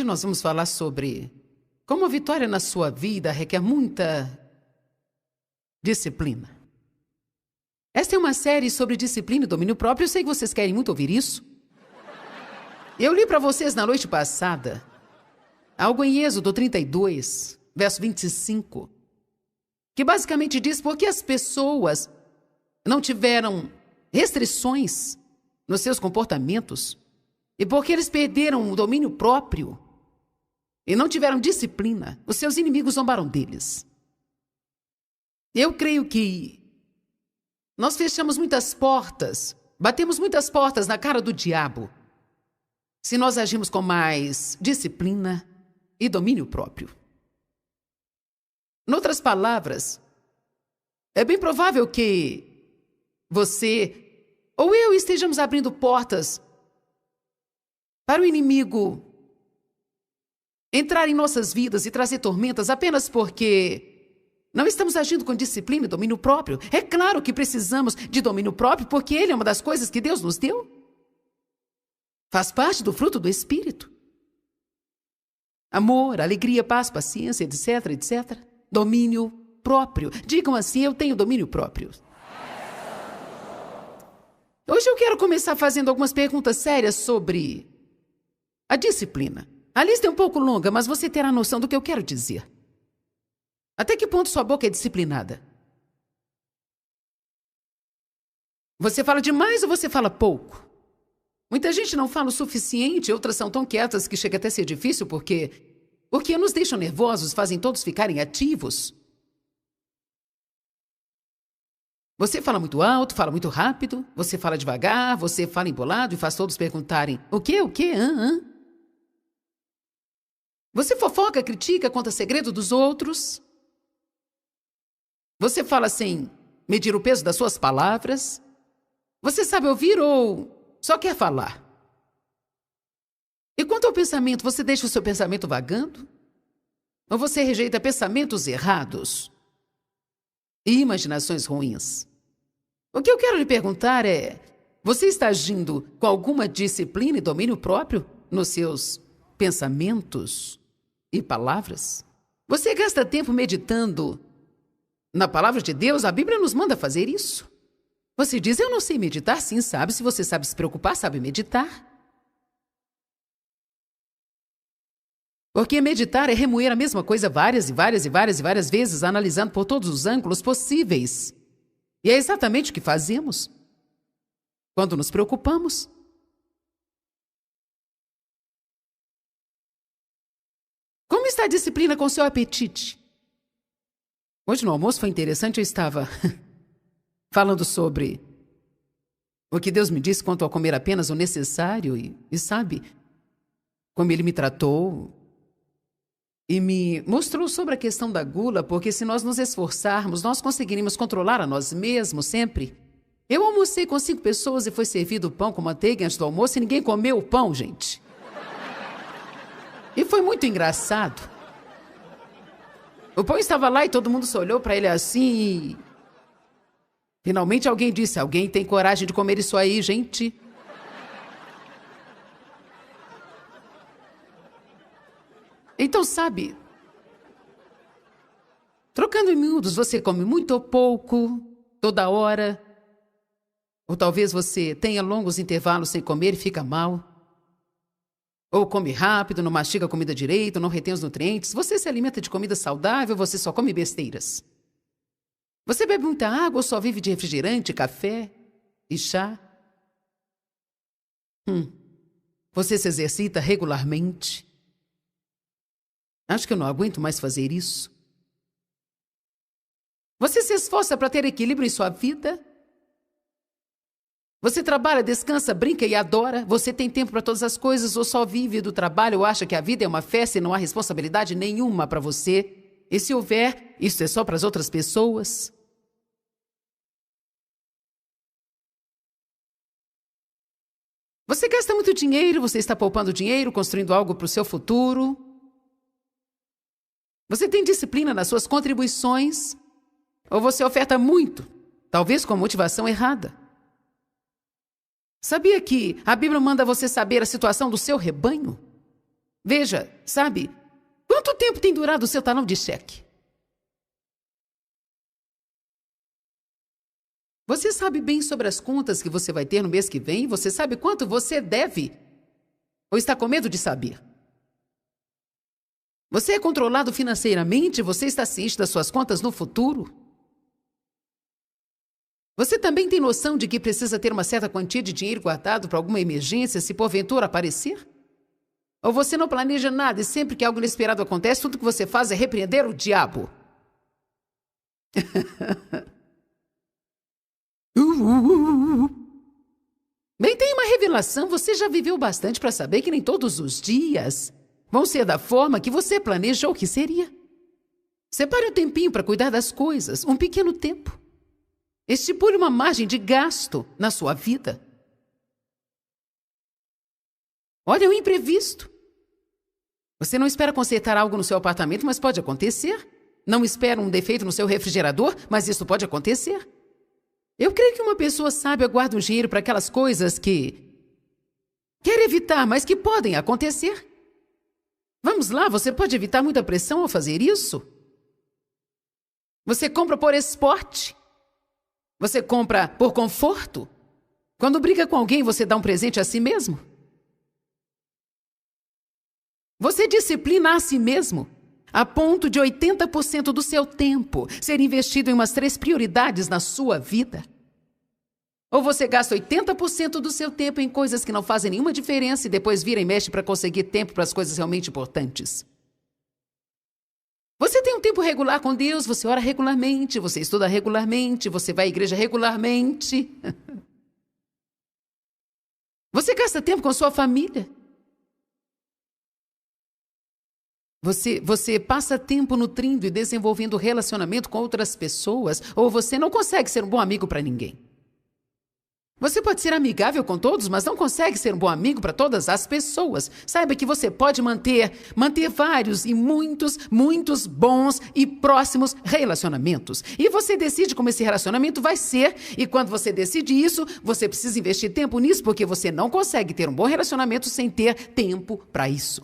nós vamos falar sobre como a vitória na sua vida requer muita disciplina. Esta é uma série sobre disciplina e domínio próprio. Eu sei que vocês querem muito ouvir isso. Eu li para vocês na noite passada algo em Êxodo 32, verso 25, que basicamente diz por que as pessoas não tiveram restrições nos seus comportamentos e porque eles perderam o domínio próprio e não tiveram disciplina, os seus inimigos zombaram deles. Eu creio que nós fechamos muitas portas, batemos muitas portas na cara do diabo, se nós agimos com mais disciplina e domínio próprio. Em outras palavras, é bem provável que você ou eu estejamos abrindo portas para o inimigo entrar em nossas vidas e trazer tormentas apenas porque não estamos agindo com disciplina e domínio próprio. É claro que precisamos de domínio próprio porque ele é uma das coisas que Deus nos deu. Faz parte do fruto do Espírito. Amor, alegria, paz, paciência, etc, etc. Domínio próprio. Digam assim, eu tenho domínio próprio. Hoje eu quero começar fazendo algumas perguntas sérias sobre a disciplina. A lista é um pouco longa, mas você terá noção do que eu quero dizer. Até que ponto sua boca é disciplinada? Você fala demais ou você fala pouco? Muita gente não fala o suficiente, outras são tão quietas que chega até a ser difícil porque nos deixam nervosos, fazem todos ficarem ativos. Você fala muito alto, fala muito rápido, você fala devagar, você fala embolado e faz todos perguntarem: o quê? Você fofoca, critica, conta segredo dos outros. Você fala sem medir o peso das suas palavras. Você sabe ouvir ou só quer falar? E quanto ao pensamento, você deixa o seu pensamento vagando? Ou você rejeita pensamentos errados e imaginações ruins? O que eu quero lhe perguntar é: você está agindo com alguma disciplina e domínio próprio nos seus pensamentos e palavras? Você gasta tempo meditando na palavra de Deus? A Bíblia nos manda fazer isso. Você diz: eu não sei meditar. Sim, sabe. Se você sabe se preocupar, sabe meditar. Porque meditar é remoer a mesma coisa várias vezes, analisando por todos os ângulos possíveis. E é exatamente o que fazemos quando nos preocupamos. Como está a disciplina com seu apetite? Hoje no almoço foi interessante, eu estava falando sobre o que Deus me disse quanto a comer apenas o necessário e sabe, como Ele me tratou e me mostrou sobre a questão da gula, porque se nós nos esforçarmos, nós conseguiríamos controlar a nós mesmos sempre. Eu almocei com 5 pessoas e foi servido pão com manteiga antes do almoço e ninguém comeu o pão, gente. E foi muito engraçado. O pão estava lá e todo mundo só olhou para ele assim e finalmente alguém disse: alguém tem coragem de comer isso aí, gente? Então, sabe, trocando em miúdos, você come muito ou pouco, toda hora. Ou talvez você tenha longos intervalos sem comer e fica mal. Ou come rápido, não mastiga a comida direito, não retém os nutrientes. Você se alimenta de comida saudável, você só come besteiras. Você bebe muita água ou só vive de refrigerante, café e chá? Você se exercita regularmente? Acho que eu não aguento mais fazer isso. Você se esforça para ter equilíbrio em sua vida? Você trabalha, descansa, brinca e adora? Você tem tempo para todas as coisas ou só vive do trabalho ou acha que a vida é uma festa e não há responsabilidade nenhuma para você? E se houver, isso é só para as outras pessoas? Você gasta muito dinheiro, você está poupando dinheiro, construindo algo para o seu futuro? Você tem disciplina nas suas contribuições? Ou você oferta muito, talvez com a motivação errada? Sabia que a Bíblia manda você saber a situação do seu rebanho? Veja, sabe, quanto tempo tem durado o seu talão de cheque? Você sabe bem sobre as contas que você vai ter no mês que vem? Você sabe quanto você deve? Ou está com medo de saber? Você é controlado financeiramente? Você está ciente das suas contas no futuro? Você também tem noção de que precisa ter uma certa quantia de dinheiro guardado para alguma emergência se porventura aparecer? Ou você não planeja nada e sempre que algo inesperado acontece, tudo que você faz é repreender o diabo? Bem, tem uma revelação. Você já viveu bastante para saber que nem todos os dias vão ser da forma que você planejou que seria. Separe um tempinho para cuidar das coisas, um pequeno tempo. Estipule uma margem de gasto na sua vida. Olha o imprevisto. Você não espera consertar algo no seu apartamento, mas pode acontecer. Não espera um defeito no seu refrigerador, mas isso pode acontecer. Eu creio que uma pessoa sábia guarda um dinheiro para aquelas coisas que quer evitar, mas que podem acontecer. Vamos lá, você pode evitar muita pressão ao fazer isso. Você compra por esporte. Você compra por conforto. Quando briga com alguém, você dá um presente a si mesmo. Você disciplina a si mesmo, a ponto de 80% do seu tempo ser investido em umas 3 prioridades na sua vida. Ou você gasta 80% do seu tempo em coisas que não fazem nenhuma diferença e depois vira e mexe para conseguir tempo para as coisas realmente importantes. Você tem um tempo regular com Deus, você ora regularmente, você estuda regularmente, você vai à igreja regularmente. Você gasta tempo com sua família. Você passa tempo nutrindo e desenvolvendo relacionamento com outras pessoas, ou você não consegue ser um bom amigo para ninguém. Você pode ser amigável com todos, mas não consegue ser um bom amigo para todas as pessoas. Saiba que você pode manter vários e muitos bons e próximos relacionamentos. E você decide como esse relacionamento vai ser. E quando você decide isso, você precisa investir tempo nisso, porque você não consegue ter um bom relacionamento sem ter tempo para isso.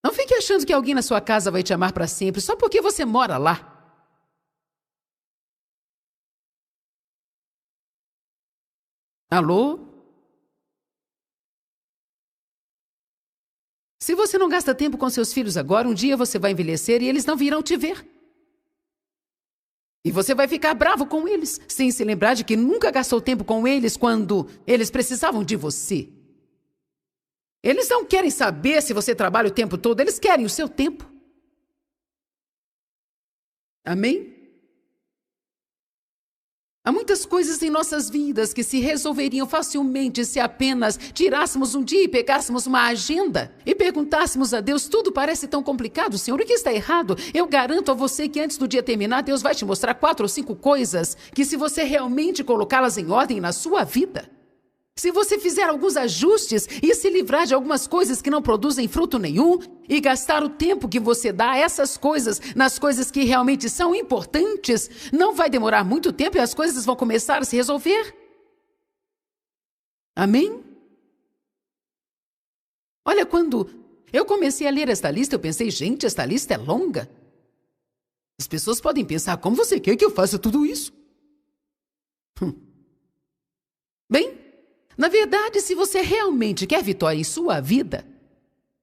Não fique achando que alguém na sua casa vai te amar para sempre só porque você mora lá. Alô? Se você não gasta tempo com seus filhos agora, um dia você vai envelhecer e eles não virão te ver. E você vai ficar bravo com eles, sem se lembrar de que nunca gastou tempo com eles quando eles precisavam de você. Eles não querem saber se você trabalha o tempo todo, eles querem o seu tempo. Amém? Há muitas coisas em nossas vidas que se resolveriam facilmente se apenas tirássemos um dia e pegássemos uma agenda e perguntássemos a Deus: tudo parece tão complicado, Senhor, o que está errado? Eu garanto a você que antes do dia terminar, Deus vai te mostrar 4 ou 5 coisas que, se você realmente colocá-las em ordem na sua vida, se você fizer alguns ajustes e se livrar de algumas coisas que não produzem fruto nenhum e gastar o tempo que você dá a essas coisas nas coisas que realmente são importantes, não vai demorar muito tempo e as coisas vão começar a se resolver. Amém? Olha, quando eu comecei a ler esta lista, eu pensei, gente, esta lista é longa. As pessoas podem pensar, como você quer que eu faça tudo isso? Bem, na verdade, se você realmente quer vitória em sua vida,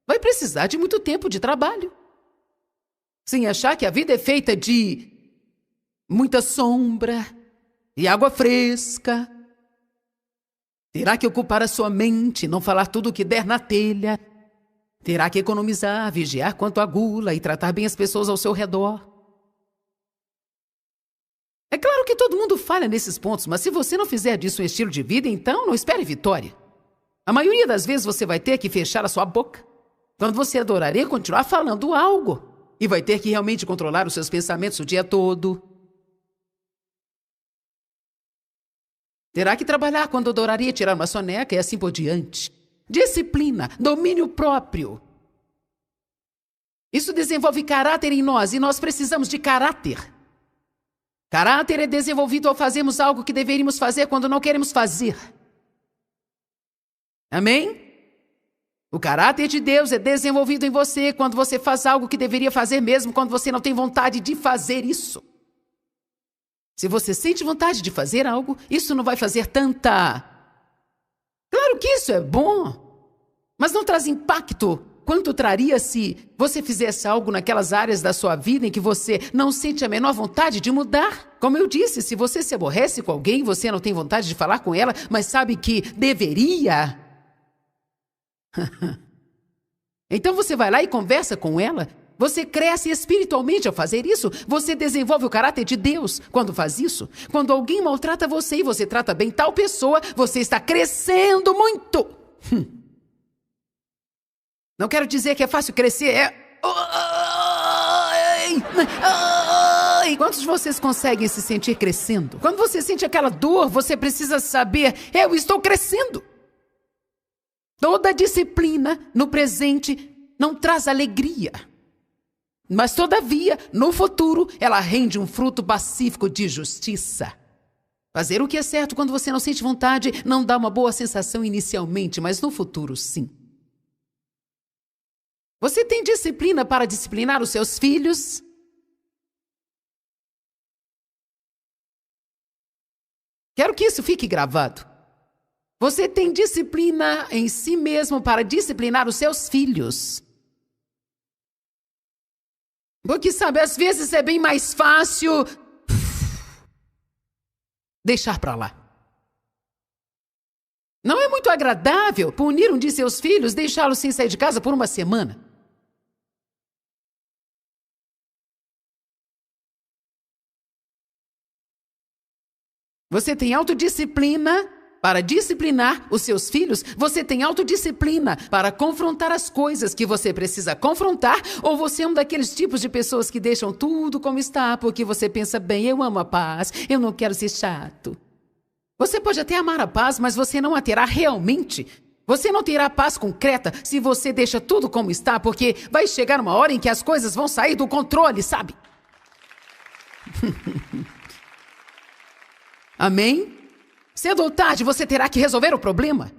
vai precisar de muito tempo de trabalho. Sem achar que a vida é feita de muita sombra e água fresca. Terá que ocupar a sua mente, não falar tudo o que der na telha. Terá que economizar, vigiar quanto à gula e tratar bem as pessoas ao seu redor. É claro que todo mundo falha nesses pontos, mas se você não fizer disso um estilo de vida, então não espere vitória. A maioria das vezes você vai ter que fechar a sua boca quando você adoraria continuar falando algo. E vai ter que realmente controlar os seus pensamentos o dia todo. Terá que trabalhar quando adoraria tirar uma soneca e assim por diante. Disciplina, domínio próprio. Isso desenvolve caráter em nós e nós precisamos de caráter. Caráter é desenvolvido ao fazermos algo que deveríamos fazer quando não queremos fazer. Amém? O caráter de Deus é desenvolvido em você quando você faz algo que deveria fazer mesmo quando você não tem vontade de fazer isso. Se você sente vontade de fazer algo, isso não vai fazer tanta... Claro que isso é bom, mas não traz impacto quanto traria se você fizesse algo naquelas áreas da sua vida em que você não sente a menor vontade de mudar. Como eu disse, se você se aborrece com alguém, você não tem vontade de falar com ela, mas sabe que deveria. Então você vai lá e conversa com ela. Você cresce espiritualmente ao fazer isso. Você desenvolve o caráter de Deus quando faz isso. Quando alguém maltrata você e você trata bem tal pessoa, você está crescendo muito. Não quero dizer que é fácil crescer, Quantos de vocês conseguem se sentir crescendo? Quando você sente aquela dor, você precisa saber, eu estou crescendo. Toda disciplina no presente não traz alegria. Mas, todavia, no futuro, ela rende um fruto pacífico de justiça. Fazer o que é certo quando você não sente vontade não dá uma boa sensação inicialmente, mas no futuro, sim. Você tem disciplina para disciplinar os seus filhos? Quero que isso fique gravado. Você tem disciplina em si mesmo para disciplinar os seus filhos? Porque, sabe, às vezes é bem mais fácil deixar para lá. Não é muito agradável punir um de seus filhos, deixá-lo sem sair de casa por uma semana. Você tem autodisciplina para disciplinar os seus filhos? Você tem autodisciplina para confrontar as coisas que você precisa confrontar? Ou você é um daqueles tipos de pessoas que deixam tudo como está porque você pensa, bem, eu amo a paz, eu não quero ser chato. Você pode até amar a paz, mas você não a terá realmente. Você não terá paz concreta se você deixa tudo como está, porque vai chegar uma hora em que as coisas vão sair do controle, sabe? Amém? Cedo ou tarde você terá que resolver o problema.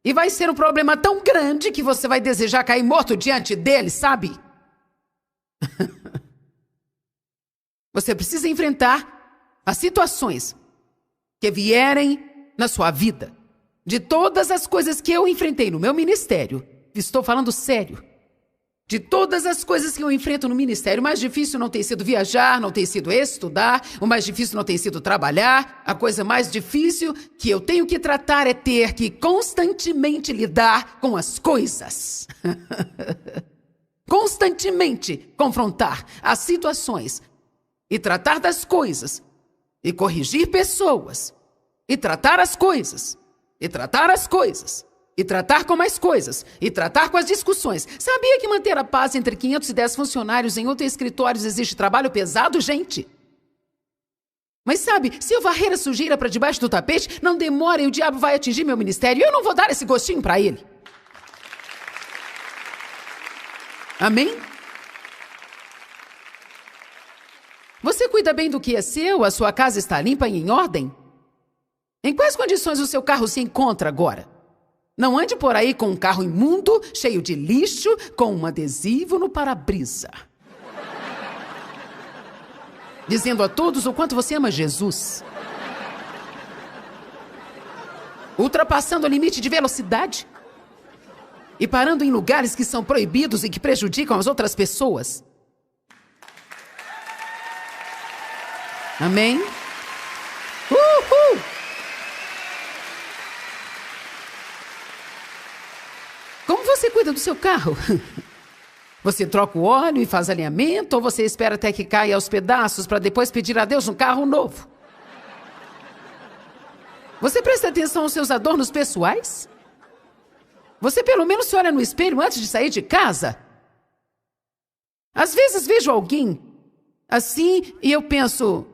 E vai ser um problema tão grande que você vai desejar cair morto diante dele, sabe? Você precisa enfrentar as situações que vierem na sua vida. De todas as coisas que eu enfrentei no meu ministério, estou falando sério. De todas as coisas que eu enfrento no ministério, o mais difícil não tem sido viajar, não tem sido estudar, o mais difícil não tem sido trabalhar. A coisa mais difícil que eu tenho que tratar é ter que constantemente lidar com as coisas. Constantemente confrontar as situações e tratar das coisas e corrigir pessoas e tratar as coisas e tratar as coisas. E tratar com mais coisas. E tratar com as discussões. Sabia que manter a paz entre 510 funcionários em 8 escritórios exige trabalho pesado, gente? Mas sabe, se eu varrer a sujeira para debaixo do tapete, não demora e o diabo vai atingir meu ministério e eu não vou dar esse gostinho para ele. Amém? Você cuida bem do que é seu? A sua casa está limpa e em ordem? Em quais condições o seu carro se encontra agora? Não ande por aí com um carro imundo, cheio de lixo, com um adesivo no para-brisa. Dizendo a todos o quanto você ama Jesus. Ultrapassando o limite de velocidade. E parando em lugares que são proibidos e que prejudicam as outras pessoas. Amém? Uhul! Como você cuida do seu carro? Você troca o óleo e faz alinhamento ou você espera até que caia aos pedaços para depois pedir a Deus um carro novo? Você presta atenção aos seus adornos pessoais? Você pelo menos se olha no espelho antes de sair de casa? Às vezes vejo alguém assim e eu penso...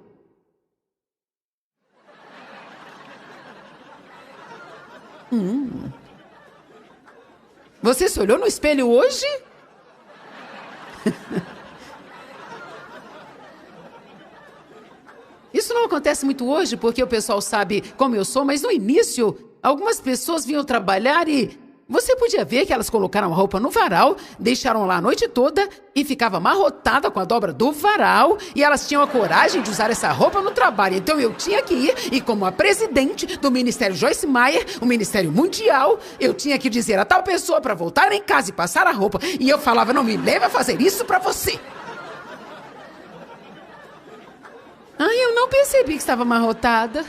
Você se olhou no espelho hoje? Isso não acontece muito hoje porque o pessoal sabe como eu sou, mas no início, algumas pessoas vinham trabalhar e Você podia ver que elas colocaram a roupa no varal, deixaram lá a noite toda e ficava amarrotada com a dobra do varal e elas tinham a coragem de usar essa roupa no trabalho. Então eu tinha que ir e, como a presidente do Ministério Joyce Meyer, o Ministério Mundial, eu tinha que dizer a tal pessoa para voltar em casa e passar a roupa. E eu falava, não me leve a fazer isso para você. Ai, eu não percebi que estava amarrotada.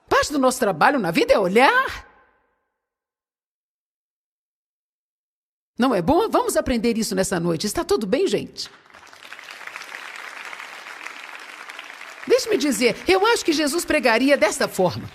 Parte do nosso trabalho na vida é olhar. Não é bom? Vamos aprender isso nessa noite. Está tudo bem, gente? Deixe-me dizer, eu acho que Jesus pregaria desta forma.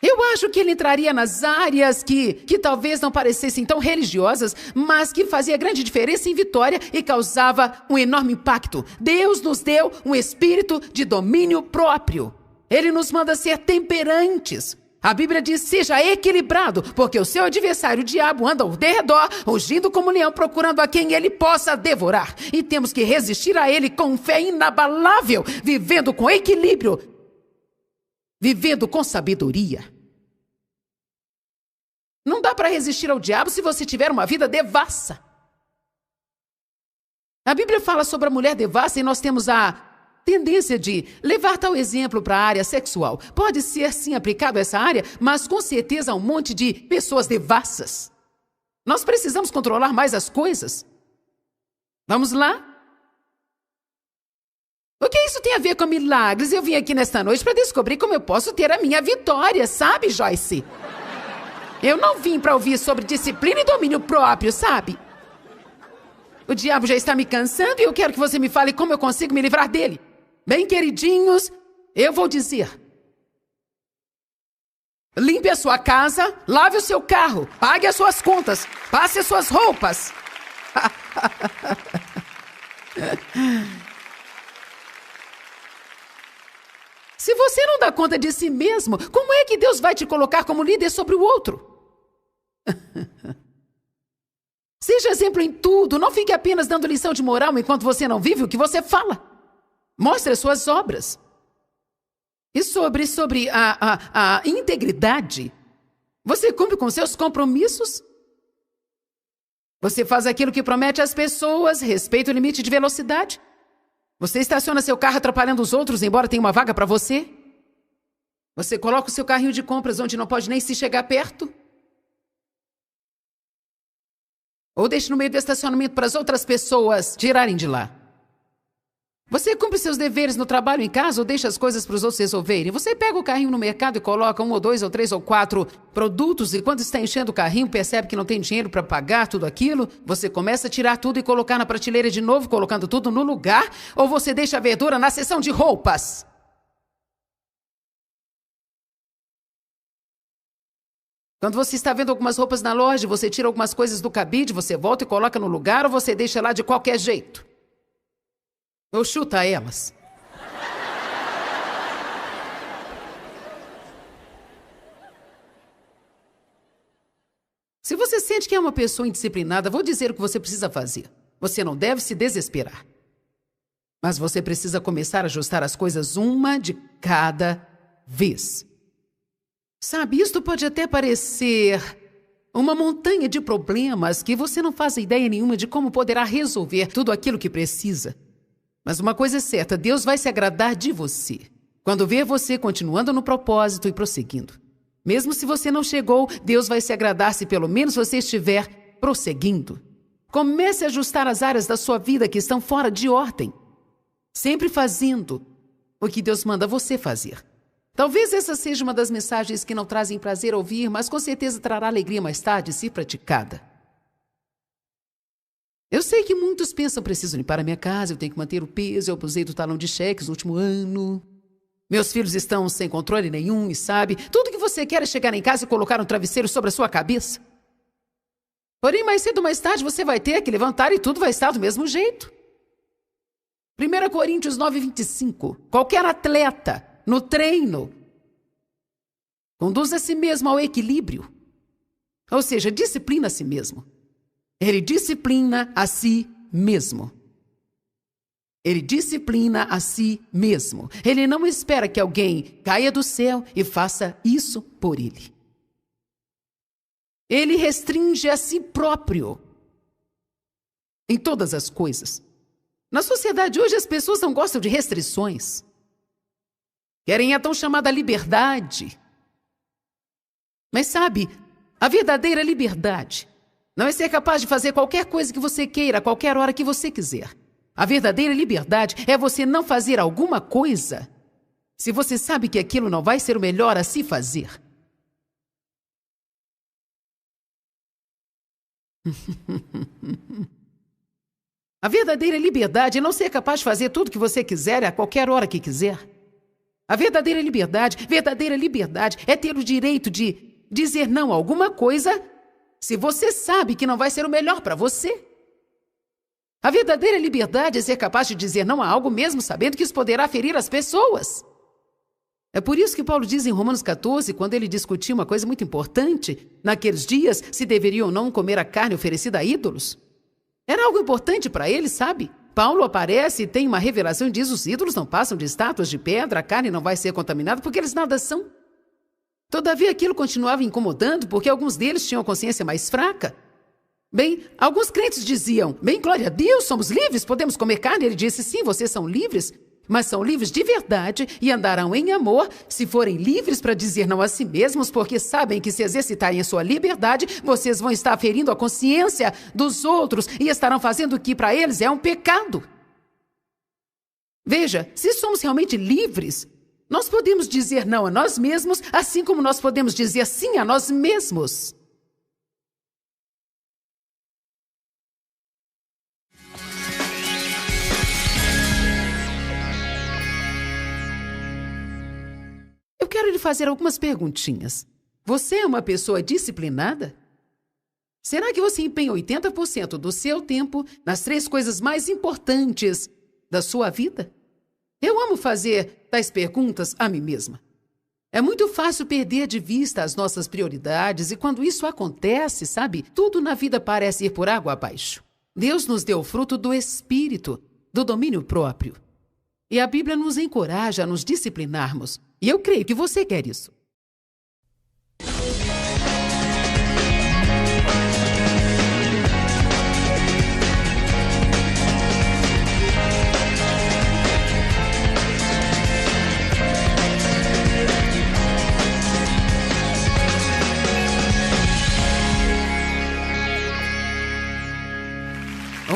Eu acho que ele entraria nas áreas que talvez não parecessem tão religiosas, mas que fazia grande diferença em Vitória e causava um enorme impacto. Deus nos deu um espírito de domínio próprio. Ele nos manda ser temperantes. A Bíblia diz, seja equilibrado, porque o seu adversário, o diabo, anda ao derredor, rugindo como leão, procurando a quem ele possa devorar. E temos que resistir a ele com fé inabalável, vivendo com equilíbrio, vivendo com sabedoria. Não dá para resistir ao diabo se você tiver uma vida devassa. A Bíblia fala sobre a mulher devassa e nós temos a tendência de levar tal exemplo para a área sexual. Pode ser, sim, aplicado a essa área, mas com certeza há um monte de pessoas devassas. Nós precisamos controlar mais as coisas. Vamos lá? O que isso tem a ver com milagres? Eu vim aqui nesta noite para descobrir como eu posso ter a minha vitória, sabe, Joyce? Eu não vim para ouvir sobre disciplina e domínio próprio, sabe? O diabo já está me cansando e eu quero que você me fale como eu consigo me livrar dele. Bem, queridinhos, eu vou dizer. Limpe a sua casa, lave o seu carro, pague as suas contas, passe as suas roupas. Se você não dá conta de si mesmo, como é que Deus vai te colocar como líder sobre o outro? Seja exemplo em tudo, não fique apenas dando lição de moral enquanto você não vive o que você fala. Mostre as suas obras. E sobre a integridade, você cumpre com seus compromissos? Você faz aquilo que promete às pessoas, respeita o limite de velocidade? Você estaciona seu carro atrapalhando os outros, embora tenha uma vaga para você? Você coloca o seu carrinho de compras onde não pode nem se chegar perto? Ou deixa no meio do estacionamento para as outras pessoas tirarem de lá? Você cumpre seus deveres no trabalho, em casa, ou deixa as coisas para os outros resolverem? Você pega o carrinho no mercado e coloca 1 ou 2 ou 3 ou 4 produtos e quando está enchendo o carrinho, percebe que não tem dinheiro para pagar tudo aquilo, você começa a tirar tudo e colocar na prateleira de novo, colocando tudo no lugar, ou você deixa a verdura na seção de roupas? Quando você está vendo algumas roupas na loja, você tira algumas coisas do cabide, você volta e coloca no lugar, ou você deixa lá de qualquer jeito? Ou chuta elas? Se você sente que é uma pessoa indisciplinada, vou dizer o que você precisa fazer. Você não deve se desesperar. Mas você precisa começar a ajustar as coisas uma de cada vez. Sabe, isto pode até parecer uma montanha de problemas que você não faz ideia nenhuma de como poderá resolver tudo aquilo que precisa. Mas uma coisa é certa, Deus vai se agradar de você quando ver você continuando no propósito e prosseguindo. Mesmo se você não chegou, Deus vai se agradar se pelo menos você estiver prosseguindo. Comece a ajustar as áreas da sua vida que estão fora de ordem. Sempre fazendo o que Deus manda você fazer. Talvez essa seja uma das mensagens que não trazem prazer ouvir, mas com certeza trará alegria mais tarde se praticada. Eu sei que muitos pensam, preciso limpar a minha casa, eu tenho que manter o peso, eu abusei do talão de cheques no último ano. Meus filhos estão sem controle nenhum e sabe, tudo que você quer é chegar em casa e colocar um travesseiro sobre a sua cabeça. Porém, mais cedo ou mais tarde você vai ter que levantar e tudo vai estar do mesmo jeito. 1 Coríntios 9:25. Qualquer atleta no treino conduz a si mesmo ao equilíbrio. Ou seja, disciplina a si mesmo. Ele disciplina a si mesmo. Ele disciplina a si mesmo. Ele não espera que alguém caia do céu e faça isso por ele. Ele restringe a si próprio em todas as coisas. Na sociedade hoje as pessoas não gostam de restrições. Querem a tão chamada liberdade. Mas sabe, a verdadeira liberdade não é ser capaz de fazer qualquer coisa que você queira, a qualquer hora que você quiser. A verdadeira liberdade é você não fazer alguma coisa se você sabe que aquilo não vai ser o melhor a se fazer. A verdadeira liberdade é não ser capaz de fazer tudo que você quiser a qualquer hora que quiser. A verdadeira liberdade é ter o direito de dizer não a alguma coisa se você sabe que não vai ser o melhor para você. A verdadeira liberdade é ser capaz de dizer não a algo mesmo sabendo que isso poderá ferir as pessoas. É por isso que Paulo diz em Romanos 14, quando ele discutia uma coisa muito importante, naqueles dias, se deveriam ou não comer a carne oferecida a ídolos. Era algo importante para ele, sabe? Paulo aparece e tem uma revelação e diz: os ídolos não passam de estátuas de pedra, a carne não vai ser contaminada porque eles nada são. Todavia aquilo continuava incomodando porque alguns deles tinham a consciência mais fraca. Bem, alguns crentes diziam: bem, glória a Deus, somos livres, podemos comer carne. Ele disse: sim, vocês são livres, mas são livres de verdade e andarão em amor se forem livres para dizer não a si mesmos, porque sabem que se exercitarem a sua liberdade, vocês vão estar ferindo a consciência dos outros e estarão fazendo o que para eles é um pecado. Veja, se somos realmente livres, nós podemos dizer não a nós mesmos, assim como nós podemos dizer sim a nós mesmos. Eu quero lhe fazer algumas perguntinhas. Você é uma pessoa disciplinada? Será que você empenha 80% do seu tempo nas 3 coisas mais importantes da sua vida? Eu amo fazer tais perguntas a mim mesma. É muito fácil perder de vista as nossas prioridades e quando isso acontece, sabe, tudo na vida parece ir por água abaixo. Deus nos deu o fruto do Espírito, do domínio próprio. E a Bíblia nos encoraja a nos disciplinarmos. E eu creio que você quer isso.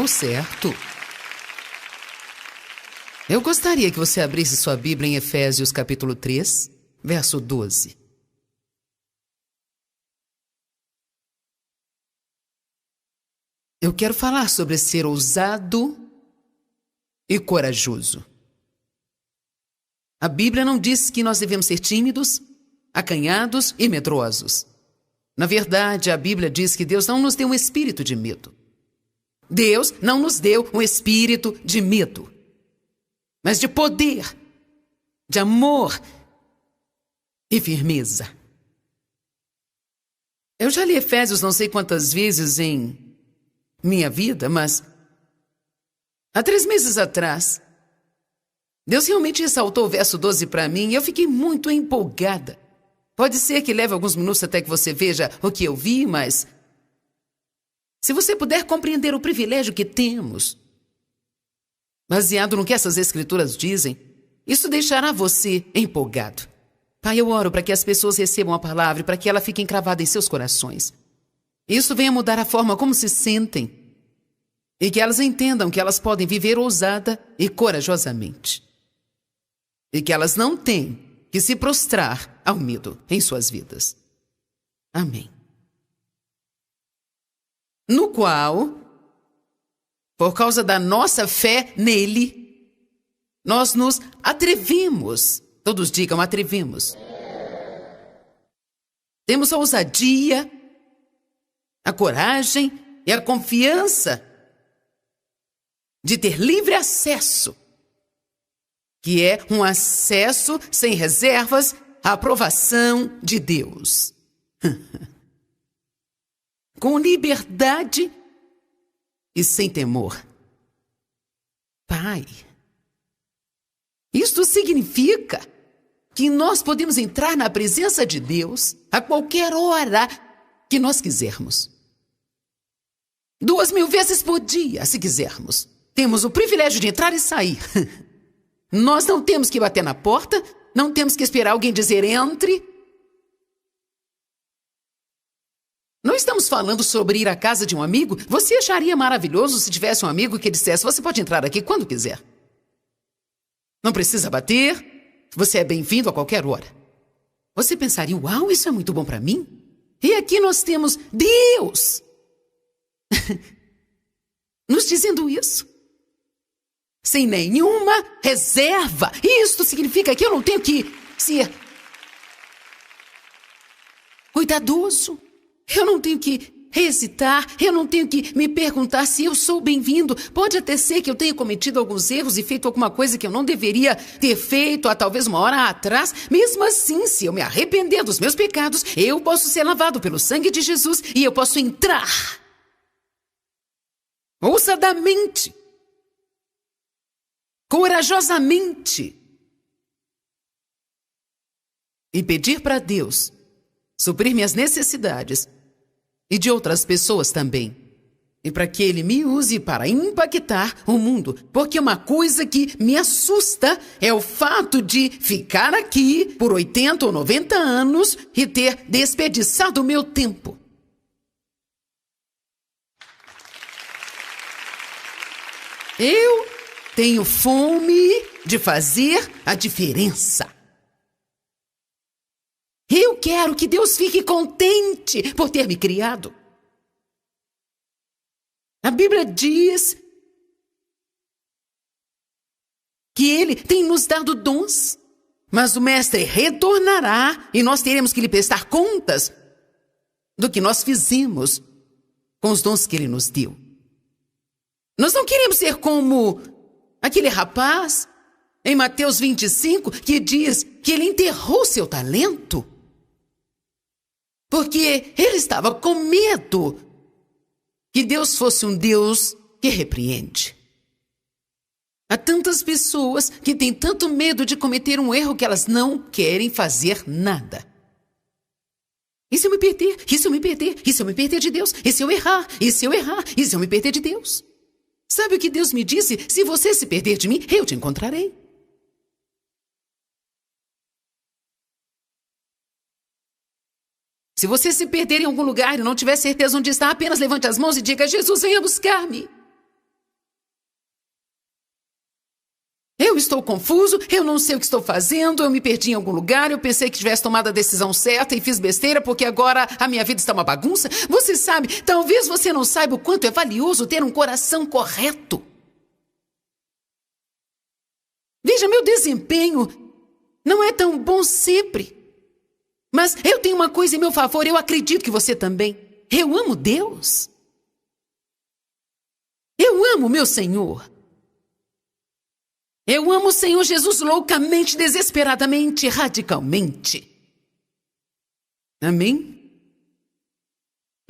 Certo. Eu gostaria que você abrisse sua Bíblia em Efésios capítulo 3, verso 12. Eu quero falar sobre ser ousado e corajoso. A Bíblia não diz que nós devemos ser tímidos, acanhados e medrosos. Na verdade, a Bíblia diz que Deus não nos deu um espírito de medo. Deus não nos deu um espírito de medo, mas de poder, de amor e firmeza. Eu já li Efésios não sei quantas vezes em minha vida, mas há 3 meses atrás, Deus realmente ressaltou o verso 12 para mim e eu fiquei muito empolgada. Pode ser que leve alguns minutos até que você veja o que eu vi, mas se você puder compreender o privilégio que temos, baseado no que essas escrituras dizem, isso deixará você empolgado. Pai, eu oro para que as pessoas recebam a palavra e para que ela fique encravada em seus corações. Isso venha mudar a forma como se sentem e que elas entendam que elas podem viver ousada e corajosamente. E que elas não têm que se prostrar ao medo em suas vidas. Amém. No qual, por causa da nossa fé nele, nós nos atrevemos. Todos digam, atrevemos. Temos a ousadia, a coragem e a confiança de ter livre acesso, que é um acesso sem reservas à aprovação de Deus. Com liberdade e sem temor. Pai, Isto significa que nós podemos entrar na presença de Deus a qualquer hora que nós quisermos. 2000 vezes por dia, se quisermos. Temos o privilégio de entrar e sair. Nós não temos que bater na porta, não temos que esperar alguém dizer entre. Não estamos falando sobre ir à casa de um amigo. Você acharia maravilhoso se tivesse um amigo que dissesse: você pode entrar aqui quando quiser. Não precisa bater. Você é bem-vindo a qualquer hora. Você pensaria: uau, isso é muito bom para mim? E aqui nós temos Deus nos dizendo isso. Sem nenhuma reserva. Isto significa que eu não tenho que ser cuidadoso. Eu não tenho que hesitar, eu não tenho que me perguntar se eu sou bem-vindo. Pode até ser que eu tenha cometido alguns erros e feito alguma coisa que eu não deveria ter feito há talvez uma hora atrás. Mesmo assim, se eu me arrepender dos meus pecados, eu posso ser lavado pelo sangue de Jesus e eu posso entrar ousadamente, corajosamente, e pedir para Deus suprir minhas necessidades e de outras pessoas também. E para que Ele me use para impactar o mundo. Porque uma coisa que me assusta é o fato de ficar aqui por 80 ou 90 anos e ter desperdiçado o meu tempo. Eu tenho fome de fazer a diferença. Eu quero que Deus fique contente por ter me criado. A Bíblia diz que Ele tem nos dado dons, mas o Mestre retornará e nós teremos que lhe prestar contas do que nós fizemos com os dons que Ele nos deu. Nós não queremos ser como aquele rapaz em Mateus 25 que diz que ele enterrou seu talento porque ele estava com medo que Deus fosse um Deus que repreende. Há tantas pessoas que têm tanto medo de cometer um erro que elas não querem fazer nada. E se eu me perder? E se eu me perder? E se eu me perder de Deus? E se eu errar? E se eu errar? E se eu me perder de Deus? Sabe o que Deus me disse? Se você se perder de mim, eu te encontrarei. Se você se perder em algum lugar e não tiver certeza onde está, apenas levante as mãos e diga: Jesus, venha buscar-me. Eu estou confuso, eu não sei o que estou fazendo, eu me perdi em algum lugar, eu pensei que tivesse tomado a decisão certa e fiz besteira porque agora a minha vida está uma bagunça. Você sabe, talvez você não saiba o quanto é valioso ter um coração correto. Veja, meu desempenho não é tão bom sempre. Mas eu tenho uma coisa em meu favor, eu acredito que você também. Eu amo Deus. Eu amo meu Senhor. Eu amo o Senhor Jesus loucamente, desesperadamente, radicalmente. Amém?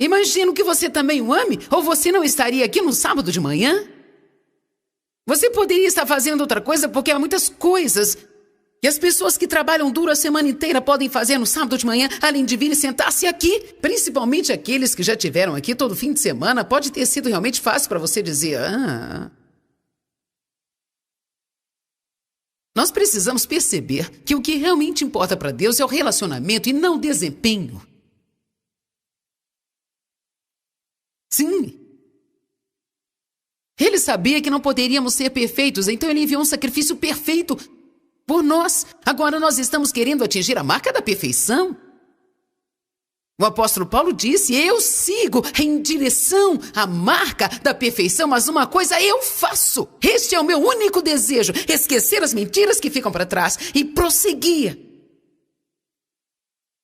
Imagino que você também o ame, ou você não estaria aqui no sábado de manhã? Você poderia estar fazendo outra coisa, porque há muitas coisas que as pessoas que trabalham duro a semana inteira podem fazer no sábado de manhã, além de vir e sentar-se aqui. Principalmente aqueles que já tiveram aqui todo fim de semana. Pode ter sido realmente fácil para você dizer: Nós precisamos perceber que o que realmente importa para Deus é o relacionamento e não o desempenho. Sim. Ele sabia que não poderíamos ser perfeitos, então ele enviou um sacrifício perfeito por nós. Agora nós estamos querendo atingir a marca da perfeição. O apóstolo Paulo disse: eu sigo em direção à marca da perfeição, mas uma coisa eu faço. Este é o meu único desejo: esquecer as mentiras que ficam para trás e prosseguir.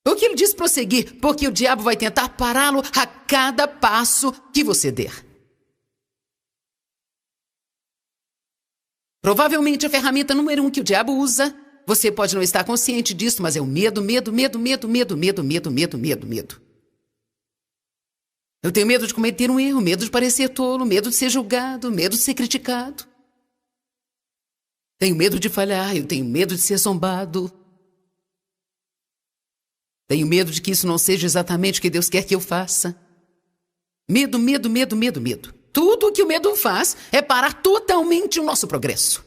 O que ele diz prosseguir? Porque o diabo vai tentar pará-lo a cada passo que você der. Provavelmente a ferramenta número 1 que o diabo usa, você pode não estar consciente disso, mas é o medo, medo, medo, medo, medo, medo, medo, medo, medo, medo. Eu tenho medo de cometer um erro, medo de parecer tolo, medo de ser julgado, medo de ser criticado. Tenho medo de falhar, eu tenho medo de ser zombado. Tenho medo de que isso não seja exatamente o que Deus quer que eu faça. Medo, medo, medo, medo, medo. Tudo o que o medo faz é parar totalmente o nosso progresso.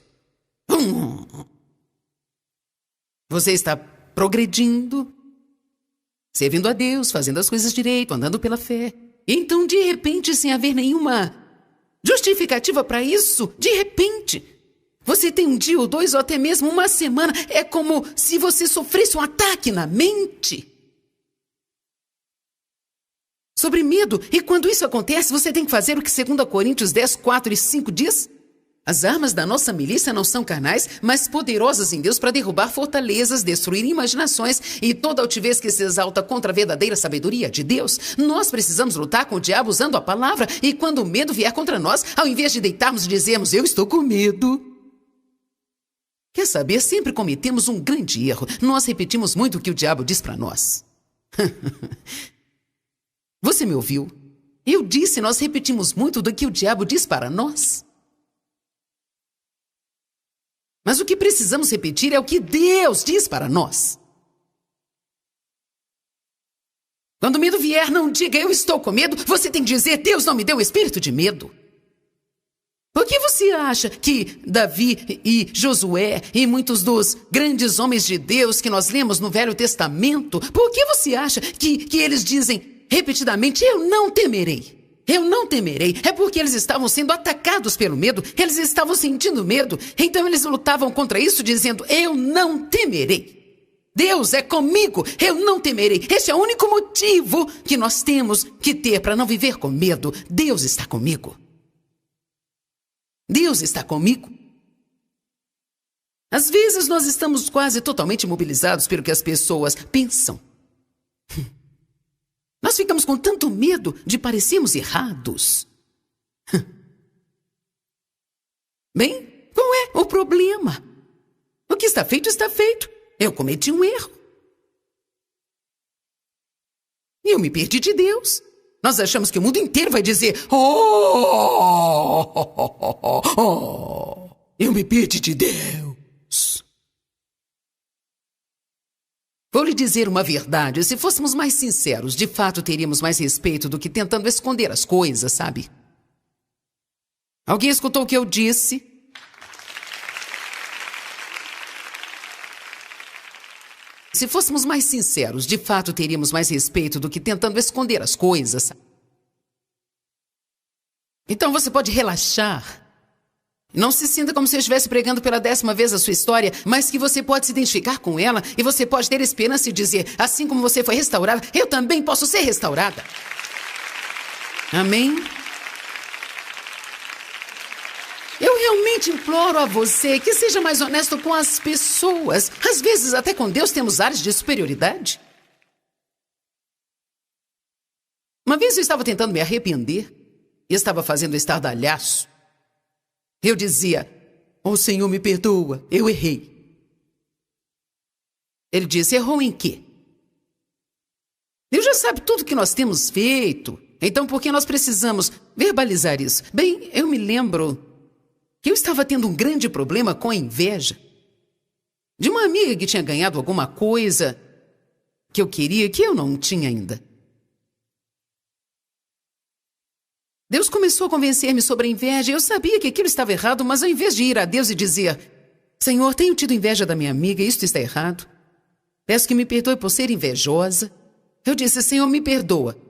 Você está progredindo, servindo a Deus, fazendo as coisas direito, andando pela fé. Então, de repente, sem haver nenhuma justificativa para isso, de repente, você tem um dia ou dois ou até mesmo uma semana. É como se você sofresse um ataque na mente sobre medo. E quando isso acontece, você tem que fazer o que 2 Coríntios 10, 4 e 5 diz. As armas da nossa milícia não são carnais, mas poderosas em Deus para derrubar fortalezas, destruir imaginações e toda altivez que se exalta contra a verdadeira sabedoria de Deus. Nós precisamos lutar com o diabo usando a palavra. E quando o medo vier contra nós, ao invés de deitarmos e dizermos, eu estou com medo. Quer saber? Sempre cometemos um grande erro. Nós repetimos muito o que o diabo diz para nós. Você me ouviu? Eu disse, nós repetimos muito do que o diabo diz para nós. Mas o que precisamos repetir é o que Deus diz para nós. Quando o medo vier, não diga, eu estou com medo. Você tem que dizer, Deus não me deu espírito de medo. Por que você acha que Davi e Josué e muitos dos grandes homens de Deus que nós lemos no Velho Testamento, por que você acha que eles dizem repetidamente, eu não temerei? Eu não temerei. É porque eles estavam sendo atacados pelo medo. Eles estavam sentindo medo. Então eles lutavam contra isso dizendo, eu não temerei. Deus é comigo. Eu não temerei. Este é o único motivo que nós temos que ter para não viver com medo. Deus está comigo. Deus está comigo. Às vezes nós estamos quase totalmente imobilizados pelo que as pessoas pensam. Nós ficamos com tanto medo de parecermos errados. Bem, qual é o problema? O que está feito, está feito. Eu cometi um erro. E eu me perdi de Deus. Nós achamos que o mundo inteiro vai dizer, eu me perdi de Deus. Vou lhe dizer uma verdade, se fôssemos mais sinceros, de fato teríamos mais respeito do que tentando esconder as coisas, sabe? Alguém escutou o que eu disse? Se fôssemos mais sinceros, de fato teríamos mais respeito do que tentando esconder as coisas, sabe? Então você pode relaxar. Não se sinta como se eu estivesse pregando pela 10ª vez a sua história, mas que você pode se identificar com ela e você pode ter esperança e dizer, assim como você foi restaurada, eu também posso ser restaurada. Amém? Eu realmente imploro a você que seja mais honesto com as pessoas. Às vezes, até com Deus, temos áreas de superioridade. Uma vez eu estava tentando me arrepender e estava fazendo estardalhaço. Eu dizia, Senhor, me perdoa, eu errei. Ele disse, errou em quê? Deus já sabe tudo que nós temos feito. Então, por que nós precisamos verbalizar isso? Bem, eu me lembro que eu estava tendo um grande problema com a inveja de uma amiga que tinha ganhado alguma coisa que eu queria que eu não tinha ainda. Deus começou a convencer-me sobre a inveja. Eu sabia que aquilo estava errado, mas ao invés de ir a Deus e dizer, Senhor, tenho tido inveja da minha amiga, isto está errado. Peço que me perdoe por ser invejosa. Eu disse, Senhor, me perdoa.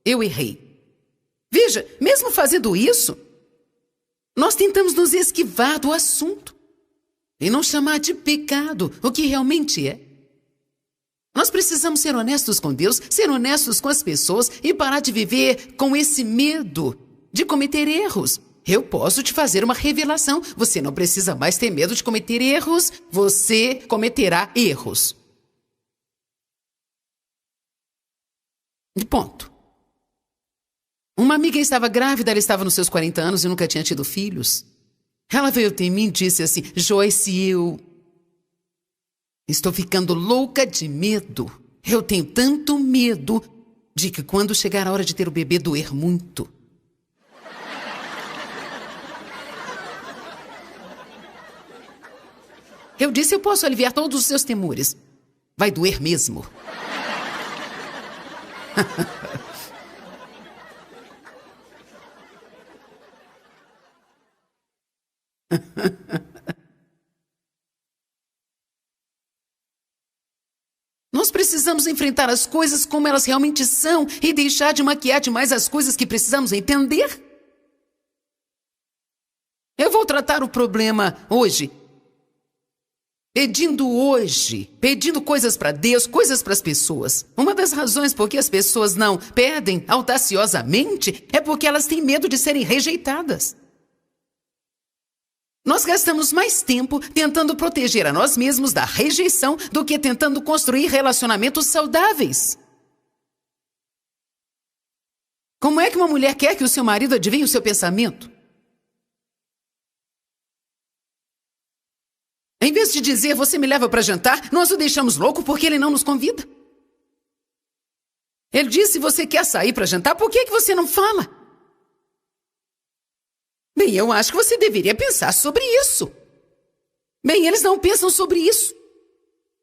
Eu errei. Veja, mesmo fazendo isso, nós tentamos nos esquivar do assunto e não chamar de pecado o que realmente é. Nós precisamos ser honestos com Deus, ser honestos com as pessoas e parar de viver com esse medo de cometer erros. Eu posso te fazer uma revelação. Você não precisa mais ter medo de cometer erros. Você cometerá erros. E ponto. Uma amiga estava grávida, ela estava nos seus 40 anos e nunca tinha tido filhos. Ela veio até mim e disse assim, Joyce, eu estou ficando louca de medo. Eu tenho tanto medo de que quando chegar a hora de ter o bebê doer muito. Eu disse, eu posso aliviar todos os seus temores. Vai doer mesmo. Nós precisamos enfrentar as coisas como elas realmente são e deixar de maquiar demais as coisas que precisamos entender. Eu vou tratar o problema hoje. Pedindo coisas para Deus, coisas para as pessoas. Uma das razões por que as pessoas não pedem audaciosamente é porque elas têm medo de serem rejeitadas. Nós gastamos mais tempo tentando proteger a nós mesmos da rejeição do que tentando construir relacionamentos saudáveis. Como é que uma mulher quer que o seu marido adivinhe o seu pensamento? Em vez de dizer, você me leva para jantar, nós o deixamos louco porque ele não nos convida. Ele disse, você quer sair para jantar, por que você não fala? Bem, eu acho que você deveria pensar sobre isso. Bem, eles não pensam sobre isso.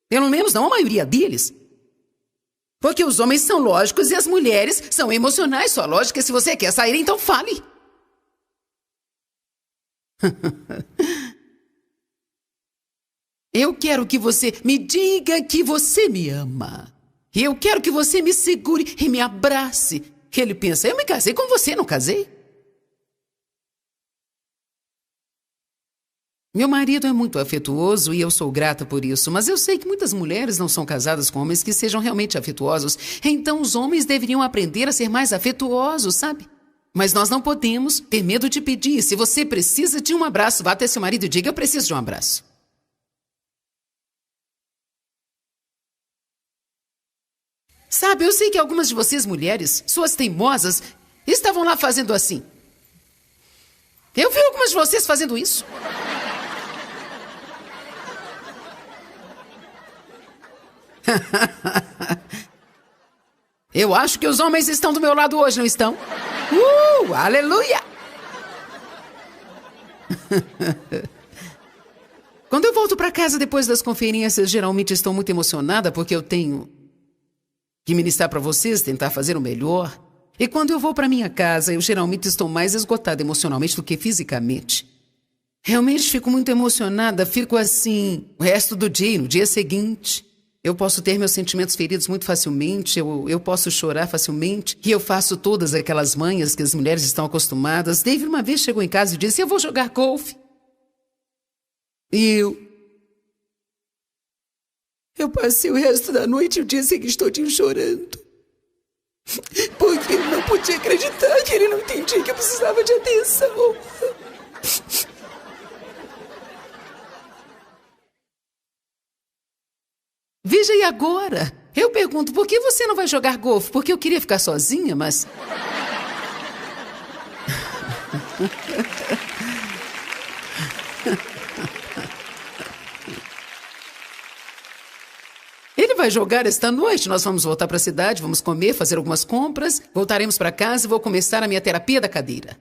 Pelo menos não a maioria deles. Porque os homens são lógicos e as mulheres são emocionais. Sua lógica é, se você quer sair, então fale. Eu quero que você me diga que você me ama. Eu quero que você me segure e me abrace. Ele pensa, eu me casei com você, não casei? Meu marido é muito afetuoso e eu sou grata por isso, mas eu sei que muitas mulheres não são casadas com homens que sejam realmente afetuosos. Então os homens deveriam aprender a ser mais afetuosos, sabe? Mas nós não podemos ter medo de pedir. Se você precisa de um abraço, vá até seu marido e diga, eu preciso de um abraço. Sabe, eu sei que algumas de vocês mulheres, suas teimosas, estavam lá fazendo assim. Eu vi algumas de vocês fazendo isso. Eu acho que os homens estão do meu lado hoje, não estão? Aleluia! Quando eu volto para casa depois das conferências, geralmente estou muito emocionada porque eu tenho que ministrar para vocês, tentar fazer o melhor. E quando eu vou para minha casa, eu geralmente estou mais esgotada emocionalmente do que fisicamente. Realmente fico muito emocionada, fico assim o resto do dia e no dia seguinte. Eu posso ter meus sentimentos feridos muito facilmente, eu posso chorar facilmente, e eu faço todas aquelas manhas que as mulheres estão acostumadas. David uma vez chegou em casa e disse, eu vou jogar golfe. E eu passei o resto da noite e o dia seguinte todinho chorando. Porque eu não podia acreditar que ele não entendia que eu precisava de atenção. Veja, e agora? Eu pergunto, por que você não vai jogar golfe? Porque eu queria ficar sozinha, mas... Ele vai jogar esta noite. Nós vamos voltar para a cidade, vamos comer, fazer algumas compras, voltaremos para casa e vou começar a minha terapia da cadeira.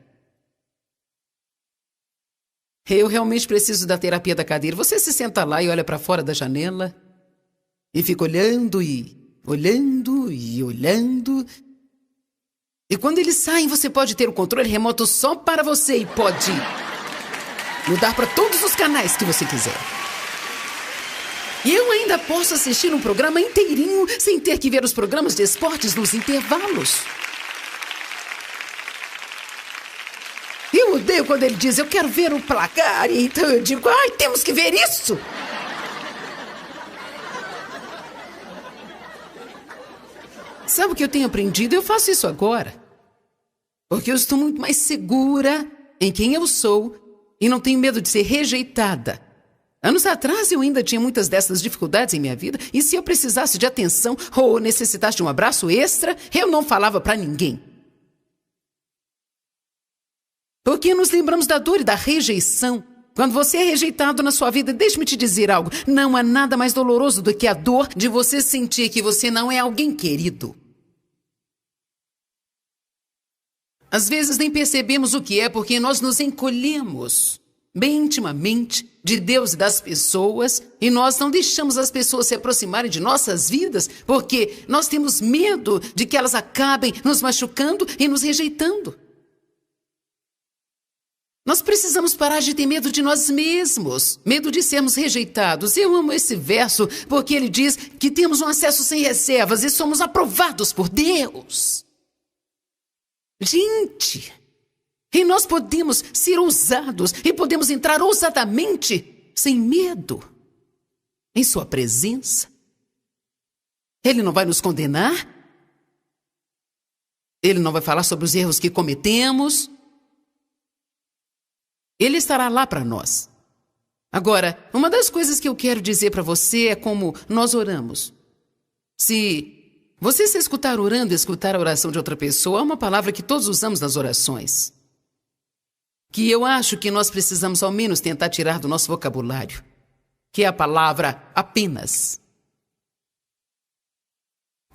Eu realmente preciso da terapia da cadeira. Você se senta lá e olha para fora da janela e fica olhando e olhando e olhando. E quando eles saem, você pode ter o controle remoto só para você e pode mudar para todos os canais que você quiser. E eu ainda posso assistir um programa inteirinho sem ter que ver os programas de esportes nos intervalos. Eu odeio quando ele diz, eu quero ver o placar, e então eu digo, ai, temos que ver isso. Sabe o que eu tenho aprendido? Eu faço isso agora. Porque eu estou muito mais segura em quem eu sou e não tenho medo de ser rejeitada. Anos atrás eu ainda tinha muitas dessas dificuldades em minha vida e se eu precisasse de atenção ou necessitasse de um abraço extra, eu não falava para ninguém. Porque nos lembramos da dor e da rejeição. Quando você é rejeitado na sua vida, deixe-me te dizer algo. Não há nada mais doloroso do que a dor de você sentir que você não é alguém querido. Às vezes nem percebemos o que é porque nós nos encolhemos bem intimamente de Deus e das pessoas, e nós não deixamos as pessoas se aproximarem de nossas vidas, porque nós temos medo de que elas acabem nos machucando e nos rejeitando. Nós precisamos parar de ter medo de nós mesmos, medo de sermos rejeitados. Eu amo esse verso porque ele diz que temos um acesso sem reservas e somos aprovados por Deus. Gente, e nós podemos ser ousados e podemos entrar ousadamente, sem medo, em sua presença. Ele não vai nos condenar. Ele não vai falar sobre os erros que cometemos. Ele estará lá para nós. Agora, uma das coisas que eu quero dizer para você é como nós oramos. Se você se escutar orando e escutar a oração de outra pessoa, é uma palavra que todos usamos nas orações, que eu acho que nós precisamos ao menos tentar tirar do nosso vocabulário, que é a palavra apenas.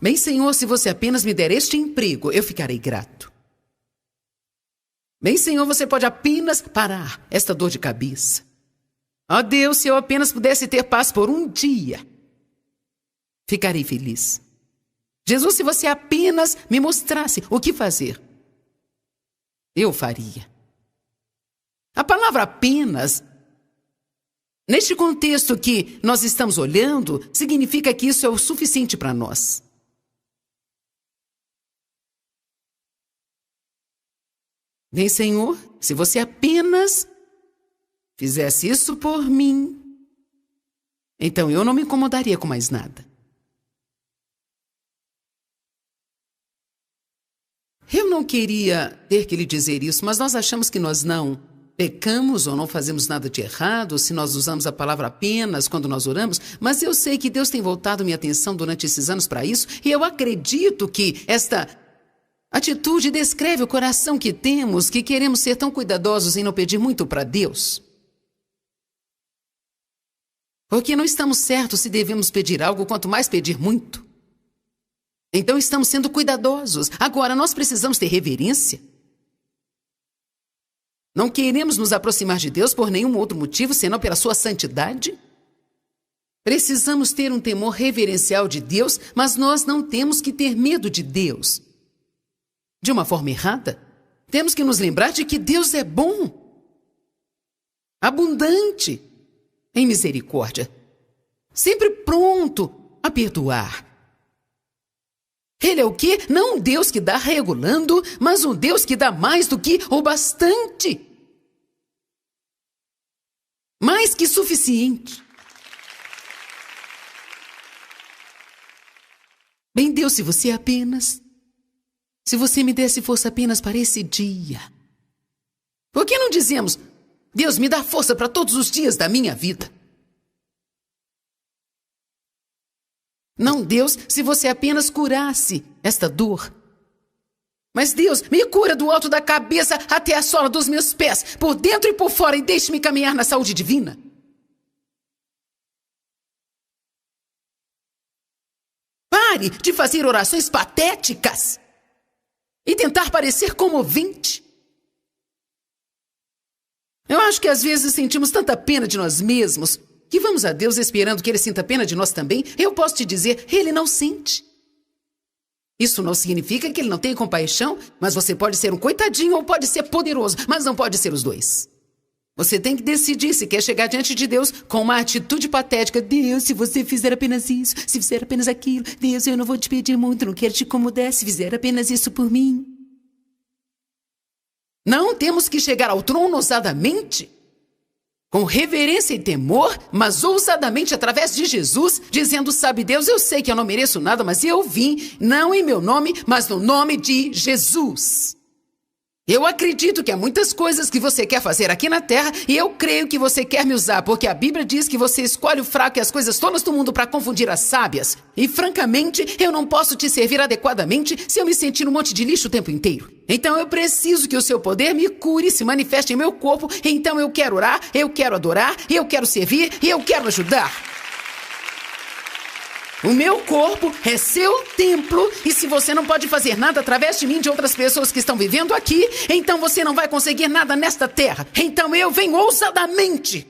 Bem, Senhor, se você apenas me der este emprego, eu ficarei grato. Bem, Senhor, você pode apenas parar esta dor de cabeça. Ó Deus, se eu apenas pudesse ter paz por um dia, ficarei feliz. Jesus, se você apenas me mostrasse o que fazer, eu faria. A palavra apenas, neste contexto que nós estamos olhando, significa que isso é o suficiente para nós. Bem, Senhor, se você apenas fizesse isso por mim, então eu não me incomodaria com mais nada. Eu não queria ter que lhe dizer isso, mas nós achamos que nós não pecamos ou não fazemos nada de errado se nós usamos a palavra apenas quando nós oramos, mas eu sei que Deus tem voltado minha atenção durante esses anos para isso, e eu acredito que esta atitude descreve o coração que temos, que queremos ser tão cuidadosos em não pedir muito para Deus. Porque não estamos certos se devemos pedir algo, quanto mais pedir muito. Então estamos sendo cuidadosos. Agora, nós precisamos ter reverência. Não queremos nos aproximar de Deus por nenhum outro motivo, senão pela sua santidade. Precisamos ter um temor reverencial de Deus, mas nós não temos que ter medo de Deus. De uma forma errada, temos que nos lembrar de que Deus é bom, abundante em misericórdia, sempre pronto a perdoar. Ele é o quê? Não um Deus que dá regulando, mas um Deus que dá mais do que o bastante. Mais que suficiente. Bem, Deus, se você me desse força apenas para esse dia. Por que não dizemos, Deus, me dá força para todos os dias da minha vida? Não, Deus, se você apenas curasse esta dor. Mas Deus, me cura do alto da cabeça até a sola dos meus pés, por dentro e por fora, e deixe-me caminhar na saúde divina. Pare de fazer orações patéticas e tentar parecer comovente. Eu acho que às vezes sentimos tanta pena de nós mesmos que vamos a Deus esperando que Ele sinta pena de nós também. Eu posso te dizer, Ele não sente. Isso não significa que Ele não tenha compaixão, mas você pode ser um coitadinho ou pode ser poderoso, mas não pode ser os dois. Você tem que decidir se quer chegar diante de Deus com uma atitude patética. Deus, se você fizer apenas isso, se fizer apenas aquilo, Deus, eu não vou te pedir muito, não quero te incomodar, se fizer apenas isso por mim. Não temos que chegar ao trono ousadamente, com reverência e temor, mas ousadamente através de Jesus, dizendo, sabe Deus, eu sei que eu não mereço nada, mas eu vim, não em meu nome, mas no nome de Jesus. Eu acredito que há muitas coisas que você quer fazer aqui na terra e eu creio que você quer me usar, porque a Bíblia diz que você escolhe o fraco e as coisas tolas do mundo para confundir as sábias. E francamente, eu não posso te servir adequadamente se eu me sentir um monte de lixo o tempo inteiro. Então eu preciso que o seu poder me cure e se manifeste em meu corpo. Então eu quero orar, eu quero adorar, eu quero servir e eu quero ajudar. O meu corpo é seu templo e se você não pode fazer nada através de mim, de outras pessoas que estão vivendo aqui, então você não vai conseguir nada nesta terra. Então eu venho ousadamente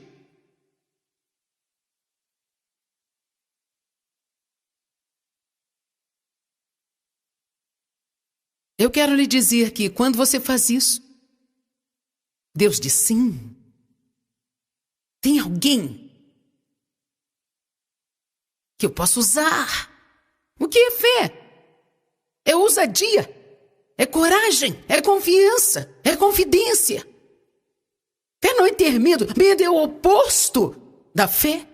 Eu quero lhe dizer que quando você faz isso, Deus diz sim. Tem alguém que eu posso usar. O que é fé? É ousadia, é coragem, é confiança, é confidência. Fé não é ter medo. Medo é o oposto da fé.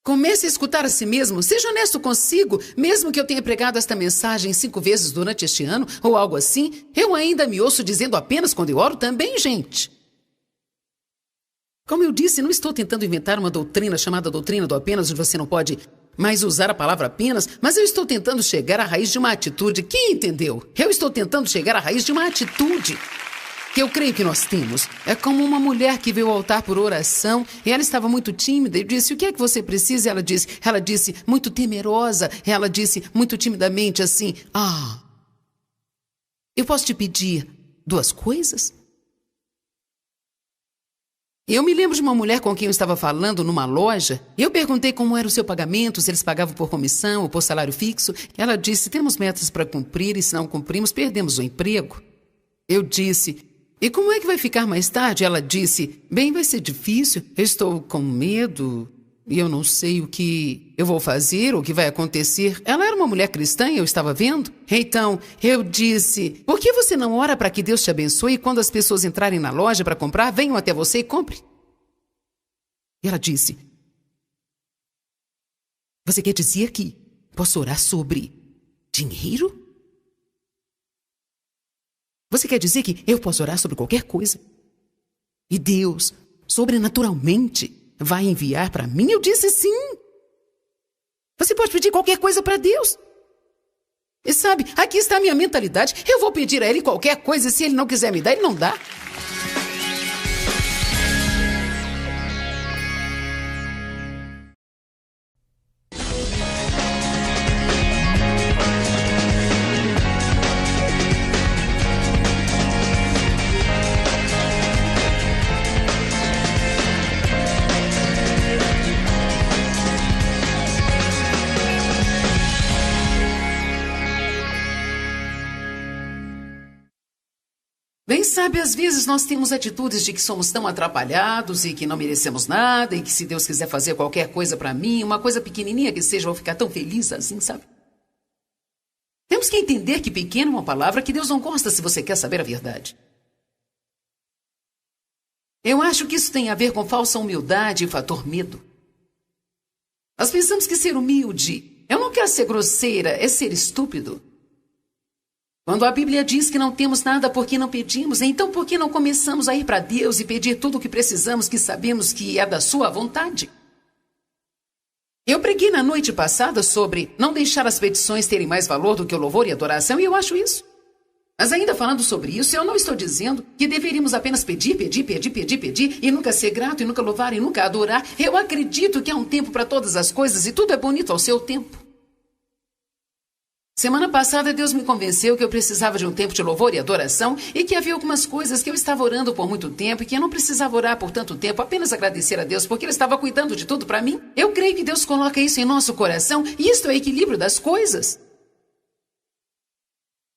Comece a escutar a si mesmo. Seja honesto consigo. Mesmo que eu tenha pregado esta mensagem 5 vezes durante este ano, ou algo assim, eu ainda me ouço dizendo apenas quando eu oro também, gente. Como eu disse, não estou tentando inventar uma doutrina chamada doutrina do apenas, onde você não pode mais usar a palavra apenas, mas eu estou tentando chegar à raiz de uma atitude. Quem entendeu? Eu estou tentando chegar à raiz de uma atitude que eu creio que nós temos. É como uma mulher que veio ao altar por oração e ela estava muito tímida. Eu disse, o que é que você precisa? Ela disse, muito temerosa. Ela disse, muito timidamente, assim, eu posso te pedir 2 coisas? Eu me lembro de uma mulher com quem eu estava falando numa loja. Eu perguntei como era o seu pagamento, se eles pagavam por comissão ou por salário fixo. Ela disse, temos metas para cumprir e se não cumprimos, perdemos o emprego. Eu disse, e como é que vai ficar mais tarde? Ela disse, bem, vai ser difícil, eu estou com medo e eu não sei o que eu vou fazer, o que vai acontecer. Ela era uma mulher cristã e eu estava vendo. Então, eu disse, por que você não ora para que Deus te abençoe e quando as pessoas entrarem na loja para comprar, venham até você e compre? E ela disse, você quer dizer que posso orar sobre dinheiro? Você quer dizer que eu posso orar sobre qualquer coisa? E Deus, sobrenaturalmente, vai enviar para mim? Eu disse sim. Você pode pedir qualquer coisa para Deus. E sabe, aqui está a minha mentalidade. Eu vou pedir a Ele qualquer coisa e se Ele não quiser me dar, Ele não dá. Bem, sabe, às vezes nós temos atitudes de que somos tão atrapalhados e que não merecemos nada e que se Deus quiser fazer qualquer coisa para mim, uma coisa pequenininha que seja, eu vou ficar tão feliz assim, sabe? Temos que entender que pequeno é uma palavra que Deus não gosta se você quer saber a verdade. Eu acho que isso tem a ver com falsa humildade e fator medo. Nós pensamos que ser humilde, eu não quero ser grosseira, é ser estúpido. Quando a Bíblia diz que não temos nada porque não pedimos, então por que não começamos a ir para Deus e pedir tudo o que precisamos, que sabemos que é da sua vontade? Eu preguei na noite passada sobre não deixar as petições terem mais valor do que o louvor e a adoração, e eu acho isso. Mas ainda falando sobre isso, eu não estou dizendo que deveríamos apenas pedir, e nunca ser grato, e nunca louvar, e nunca adorar. Eu acredito que há um tempo para todas as coisas e tudo é bonito ao seu tempo. Semana passada, Deus me convenceu que eu precisava de um tempo de louvor e adoração e que havia algumas coisas que eu estava orando por muito tempo e que eu não precisava orar por tanto tempo, apenas agradecer a Deus porque Ele estava cuidando de tudo para mim. Eu creio que Deus coloca isso em nosso coração e isto é o equilíbrio das coisas.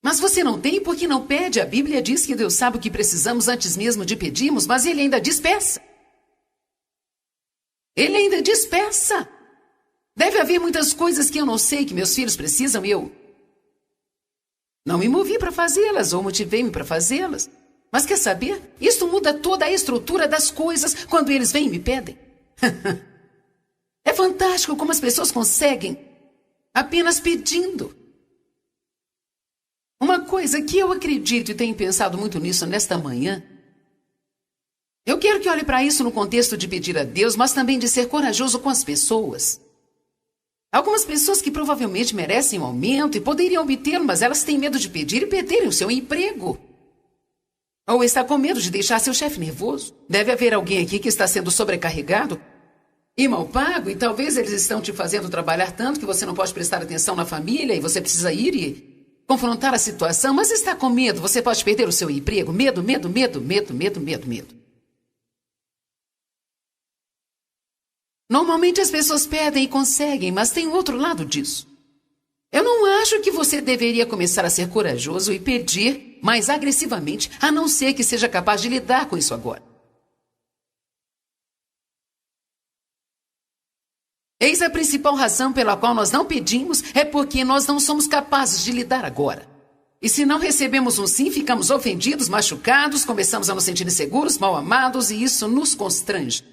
Mas você não tem porque não pede. A Bíblia diz que Deus sabe o que precisamos antes mesmo de pedirmos, mas Ele ainda despeça. Ele ainda despeça. Deve haver muitas coisas que eu não sei que meus filhos precisam e eu não me movi para fazê-las ou motivei-me para fazê-las. Mas quer saber? Isso muda toda a estrutura das coisas quando eles vêm e me pedem. É fantástico como as pessoas conseguem apenas pedindo. Uma coisa que eu acredito e tenho pensado muito nisso nesta manhã. Eu quero que olhe para isso no contexto de pedir a Deus, mas também de ser corajoso com as pessoas. Algumas pessoas que provavelmente merecem um aumento e poderiam obtê-lo, mas elas têm medo de pedir e perderem o seu emprego. Ou está com medo de deixar seu chefe nervoso. Deve haver alguém aqui que está sendo sobrecarregado e mal pago, e talvez eles estão te fazendo trabalhar tanto que você não pode prestar atenção na família e você precisa ir e confrontar a situação, mas está com medo, você pode perder o seu emprego. Medo. Normalmente as pessoas pedem e conseguem, mas tem outro lado disso. Eu não acho que você deveria começar a ser corajoso e pedir mais agressivamente, a não ser que seja capaz de lidar com isso agora. Eis a principal razão pela qual nós não pedimos, é porque nós não somos capazes de lidar agora. E se não recebemos um sim, ficamos ofendidos, machucados, começamos a nos sentir inseguros, mal amados, e isso nos constrange.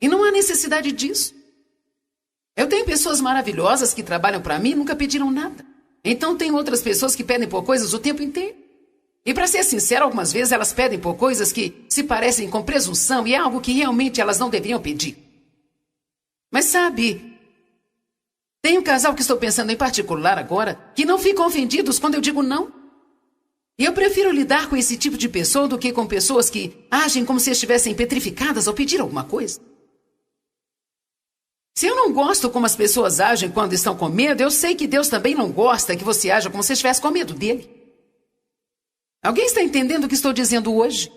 E não há necessidade disso. Eu tenho pessoas maravilhosas que trabalham para mim e nunca pediram nada. Então tem outras pessoas que pedem por coisas o tempo inteiro. E para ser sincero, algumas vezes elas pedem por coisas que se parecem com presunção e é algo que realmente elas não deveriam pedir. Mas sabe, tem um casal que estou pensando em particular agora que não ficam ofendidos quando eu digo não. E eu prefiro lidar com esse tipo de pessoa do que com pessoas que agem como se estivessem petrificadas ao pedir alguma coisa. Se eu não gosto como as pessoas agem quando estão com medo, eu sei que Deus também não gosta que você haja como se estivesse com medo dele. Alguém está entendendo o que estou dizendo hoje?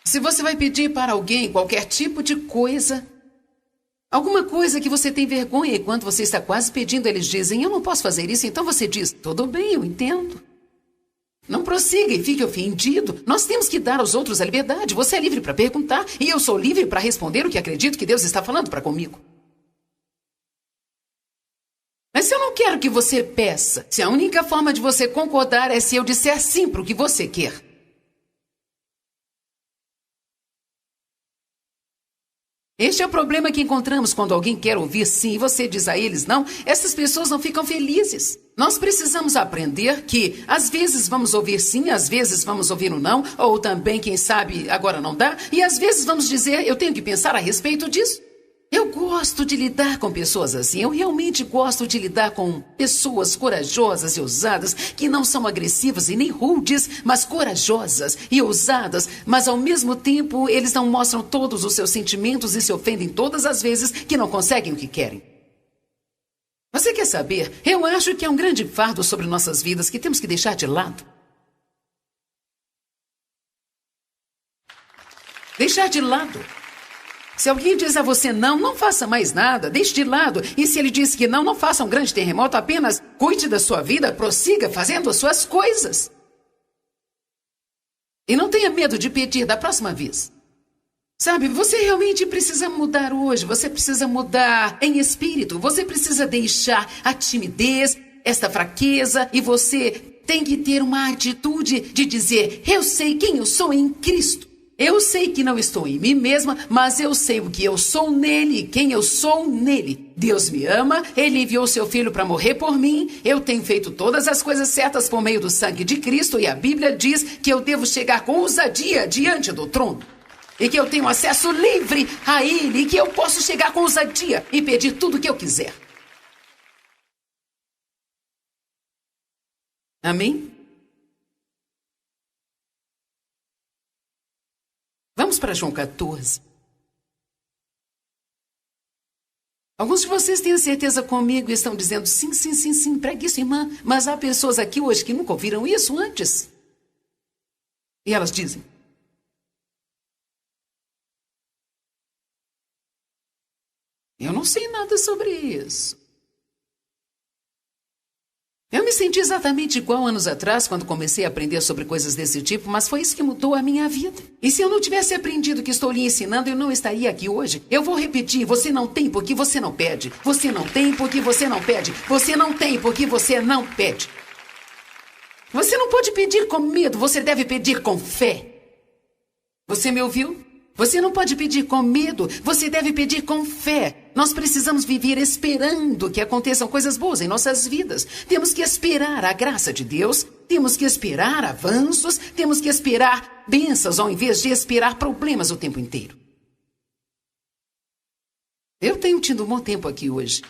Se você vai pedir para alguém qualquer tipo de coisa, alguma coisa que você tem vergonha e quando você está quase pedindo, eles dizem, eu não posso fazer isso, então você diz, tudo bem, eu entendo. Não prossiga e fique ofendido. Nós temos que dar aos outros a liberdade. Você é livre para perguntar e eu sou livre para responder o que acredito que Deus está falando para comigo. Mas se eu não quero que você peça, se a única forma de você concordar é se eu disser sim para o que você quer. Este é o problema que encontramos quando alguém quer ouvir sim e você diz a eles não. Essas pessoas não ficam felizes. Nós precisamos aprender que às vezes vamos ouvir sim, às vezes vamos ouvir um não, ou também, quem sabe, agora não dá, e às vezes vamos dizer, eu tenho que pensar a respeito disso. Eu gosto de lidar com pessoas assim, eu realmente gosto de lidar com pessoas corajosas e ousadas, que não são agressivas e nem rudes, mas corajosas e ousadas, mas ao mesmo tempo eles não mostram todos os seus sentimentos e se ofendem todas as vezes que não conseguem o que querem. Você quer saber? Eu acho que é um grande fardo sobre nossas vidas que temos que deixar de lado. Deixar de lado. Se alguém diz a você não, não faça mais nada, deixe de lado. E se ele diz que não, não faça um grande terremoto, apenas cuide da sua vida, prossiga fazendo as suas coisas. E não tenha medo de pedir da próxima vez. Sabe, você realmente precisa mudar hoje, você precisa mudar em espírito, você precisa deixar a timidez, esta fraqueza, e você tem que ter uma atitude de dizer, eu sei quem eu sou em Cristo. Eu sei que não estou em mim mesma, mas eu sei o que eu sou nele, quem eu sou nele. Deus me ama, ele enviou seu filho para morrer por mim, eu tenho feito todas as coisas certas por meio do sangue de Cristo e a Bíblia diz que eu devo chegar com ousadia diante do trono. E que eu tenho acesso livre a ele e que eu posso chegar com ousadia e pedir tudo o que eu quiser. Amém? Vamos para João 14. Alguns de vocês têm certeza comigo e estão dizendo sim, sim, sim, sim, pregue isso, irmã. Mas há pessoas aqui hoje que nunca ouviram isso antes. E elas dizem, eu não sei nada sobre isso. Eu me senti exatamente igual anos atrás, quando comecei a aprender sobre coisas desse tipo, mas foi isso que mudou a minha vida. E se eu não tivesse aprendido o que estou lhe ensinando, eu não estaria aqui hoje. Eu vou repetir, você não tem porque você não pede. Você não tem porque você não pede. Você não tem porque você não pede. Você não pode pedir com medo, você deve pedir com fé. Você me ouviu? Você não pode pedir com medo, você deve pedir com fé. Nós precisamos viver esperando que aconteçam coisas boas em nossas vidas. Temos que esperar a graça de Deus, temos que esperar avanços, temos que esperar bênçãos ao invés de esperar problemas o tempo inteiro. Eu tenho tido um bom tempo aqui hoje.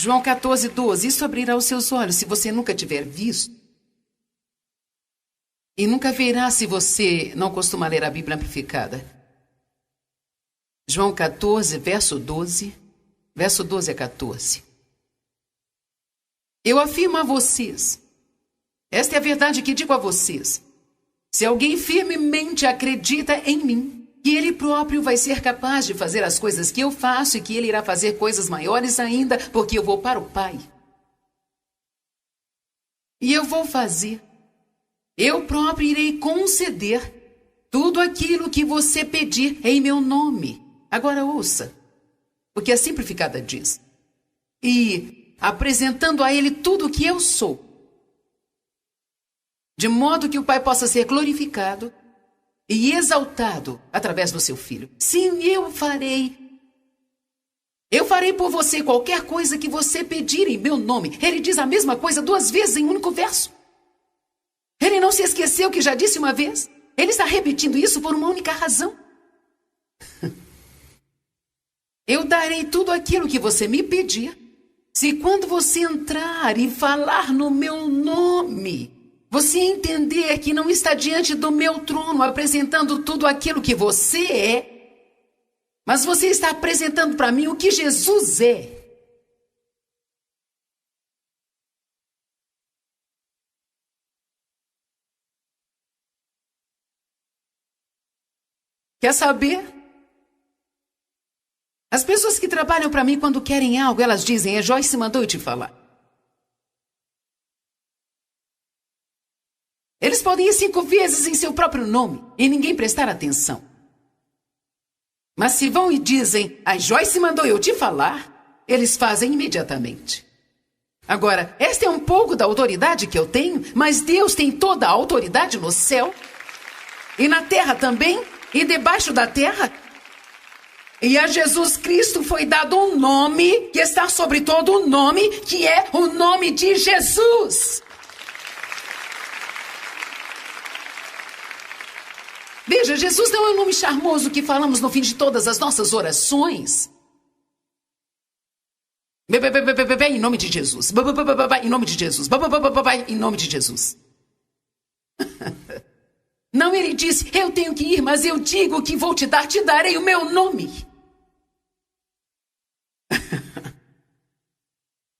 João 14, 12. Isso abrirá os seus olhos se você nunca tiver visto. E nunca verá se você não costuma ler a Bíblia amplificada. João 14, verso 12. Verso 12 a 14. Eu afirmo a vocês Esta é a verdade que digo a vocês. Se alguém firmemente acredita em mim, que ele próprio vai ser capaz de fazer as coisas que eu faço e que ele irá fazer coisas maiores ainda, porque eu vou para o Pai. E eu vou fazer. Eu próprio irei conceder tudo aquilo que você pedir em meu nome. Agora ouça, porque a simplificada diz. E apresentando a ele tudo o que eu sou, de modo que o Pai possa ser glorificado e exaltado através do seu Filho. Sim, eu farei. Eu farei por você qualquer coisa que você pedir em meu nome. Ele diz a mesma coisa 2 vezes em um único verso. Ele não se esqueceu que já disse uma vez. Ele está repetindo isso por uma única razão. Eu darei tudo aquilo que você me pedir, se quando você entrar e falar no meu nome, você entender que não está diante do meu trono apresentando tudo aquilo que você é, mas você está apresentando para mim o que Jesus é. Quer saber? As pessoas que trabalham para mim quando querem algo, elas dizem, Joyce mandou eu te falar. Eles podem ir 5 vezes em seu próprio nome e ninguém prestar atenção. Mas se vão e dizem, a Joyce mandou eu te falar, eles fazem imediatamente. Agora, esta é um pouco da autoridade que eu tenho, mas Deus tem toda a autoridade no céu, e na terra também, e debaixo da terra. E a Jesus Cristo foi dado um nome que está sobre todo o nome, que é o nome de Jesus. Veja, Jesus não é um nome charmoso que falamos no fim de todas as nossas orações. Em nome de Jesus. Em nome de Jesus. Em nome de Jesus. Não, ele disse, eu tenho que ir, mas eu digo que vou te darei o meu nome.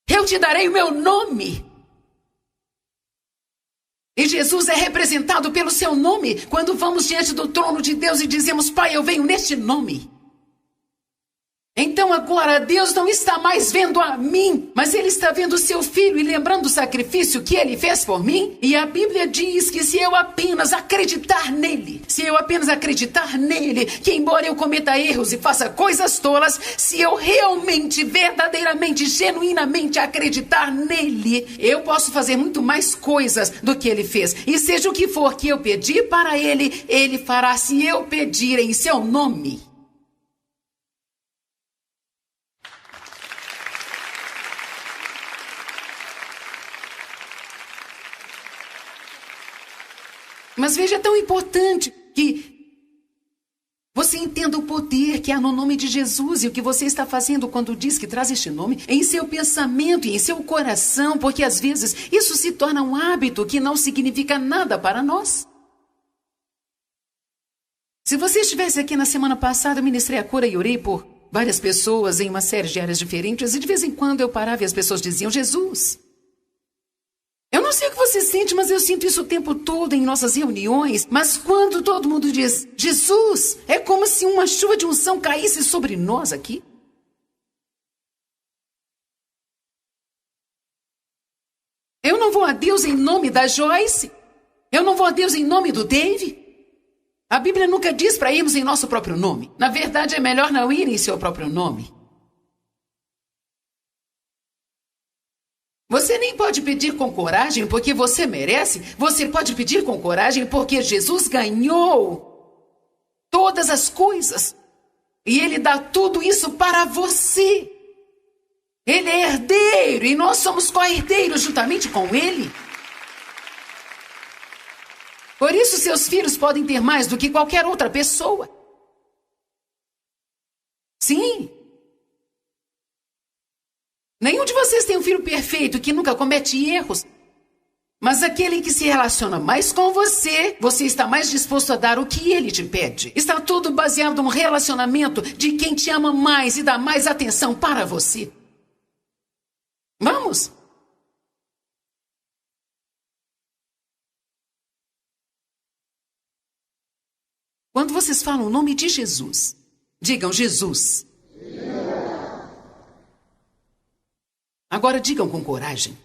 Eu te darei o meu nome. E Jesus é representado pelo seu nome quando vamos diante do trono de Deus e dizemos, Pai, eu venho neste nome. Então agora Deus não está mais vendo a mim, mas Ele está vendo o seu Filho e lembrando o sacrifício que Ele fez por mim. E a Bíblia diz que se eu apenas acreditar nele, que embora eu cometa erros e faça coisas tolas, se eu realmente, verdadeiramente, genuinamente acreditar nele, eu posso fazer muito mais coisas do que Ele fez. E seja o que for que eu pedir para Ele, Ele fará se eu pedir em seu nome. Mas veja, é tão importante que você entenda o poder que há no nome de Jesus e o que você está fazendo quando diz que traz este nome em seu pensamento e em seu coração, porque às vezes isso se torna um hábito que não significa nada para nós. Se você estivesse aqui na semana passada, eu ministrei a cura e orei por várias pessoas em uma série de áreas diferentes e de vez em quando eu parava e as pessoas diziam, Jesus. Eu não sei o que você sente, mas eu sinto isso o tempo todo em nossas reuniões. Mas quando todo mundo diz, Jesus, é como se uma chuva de unção caísse sobre nós aqui. Eu não vou a Deus em nome da Joyce. Eu não vou a Deus em nome do Dave. A Bíblia nunca diz para irmos em nosso próprio nome. Na verdade, é melhor não ir em seu próprio nome. Você nem pode pedir com coragem porque você merece. Você pode pedir com coragem porque Jesus ganhou todas as coisas. E Ele dá tudo isso para você. Ele é herdeiro e nós somos co-herdeiros juntamente com Ele. Por isso seus filhos podem ter mais do que qualquer outra pessoa. Sim. Nenhum de vocês tem um filho perfeito que nunca comete erros. Mas aquele que se relaciona mais com você, você está mais disposto a dar o que ele te pede. Está tudo baseado num relacionamento de quem te ama mais e dá mais atenção para você. Vamos? Quando vocês falam o nome de Jesus, digam Jesus. Agora digam com coragem.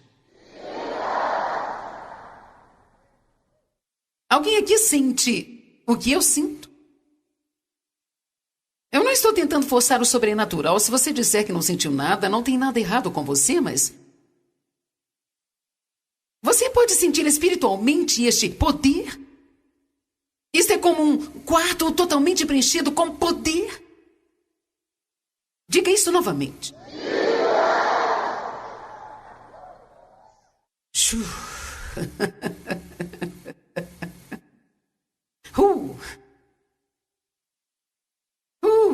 Alguém aqui sente o que eu sinto? Eu não estou tentando forçar o sobrenatural. Se você disser que não sentiu nada, não tem nada errado com você, mas... Você pode sentir espiritualmente este poder? Isto é como um quarto totalmente preenchido com poder. Diga isso novamente.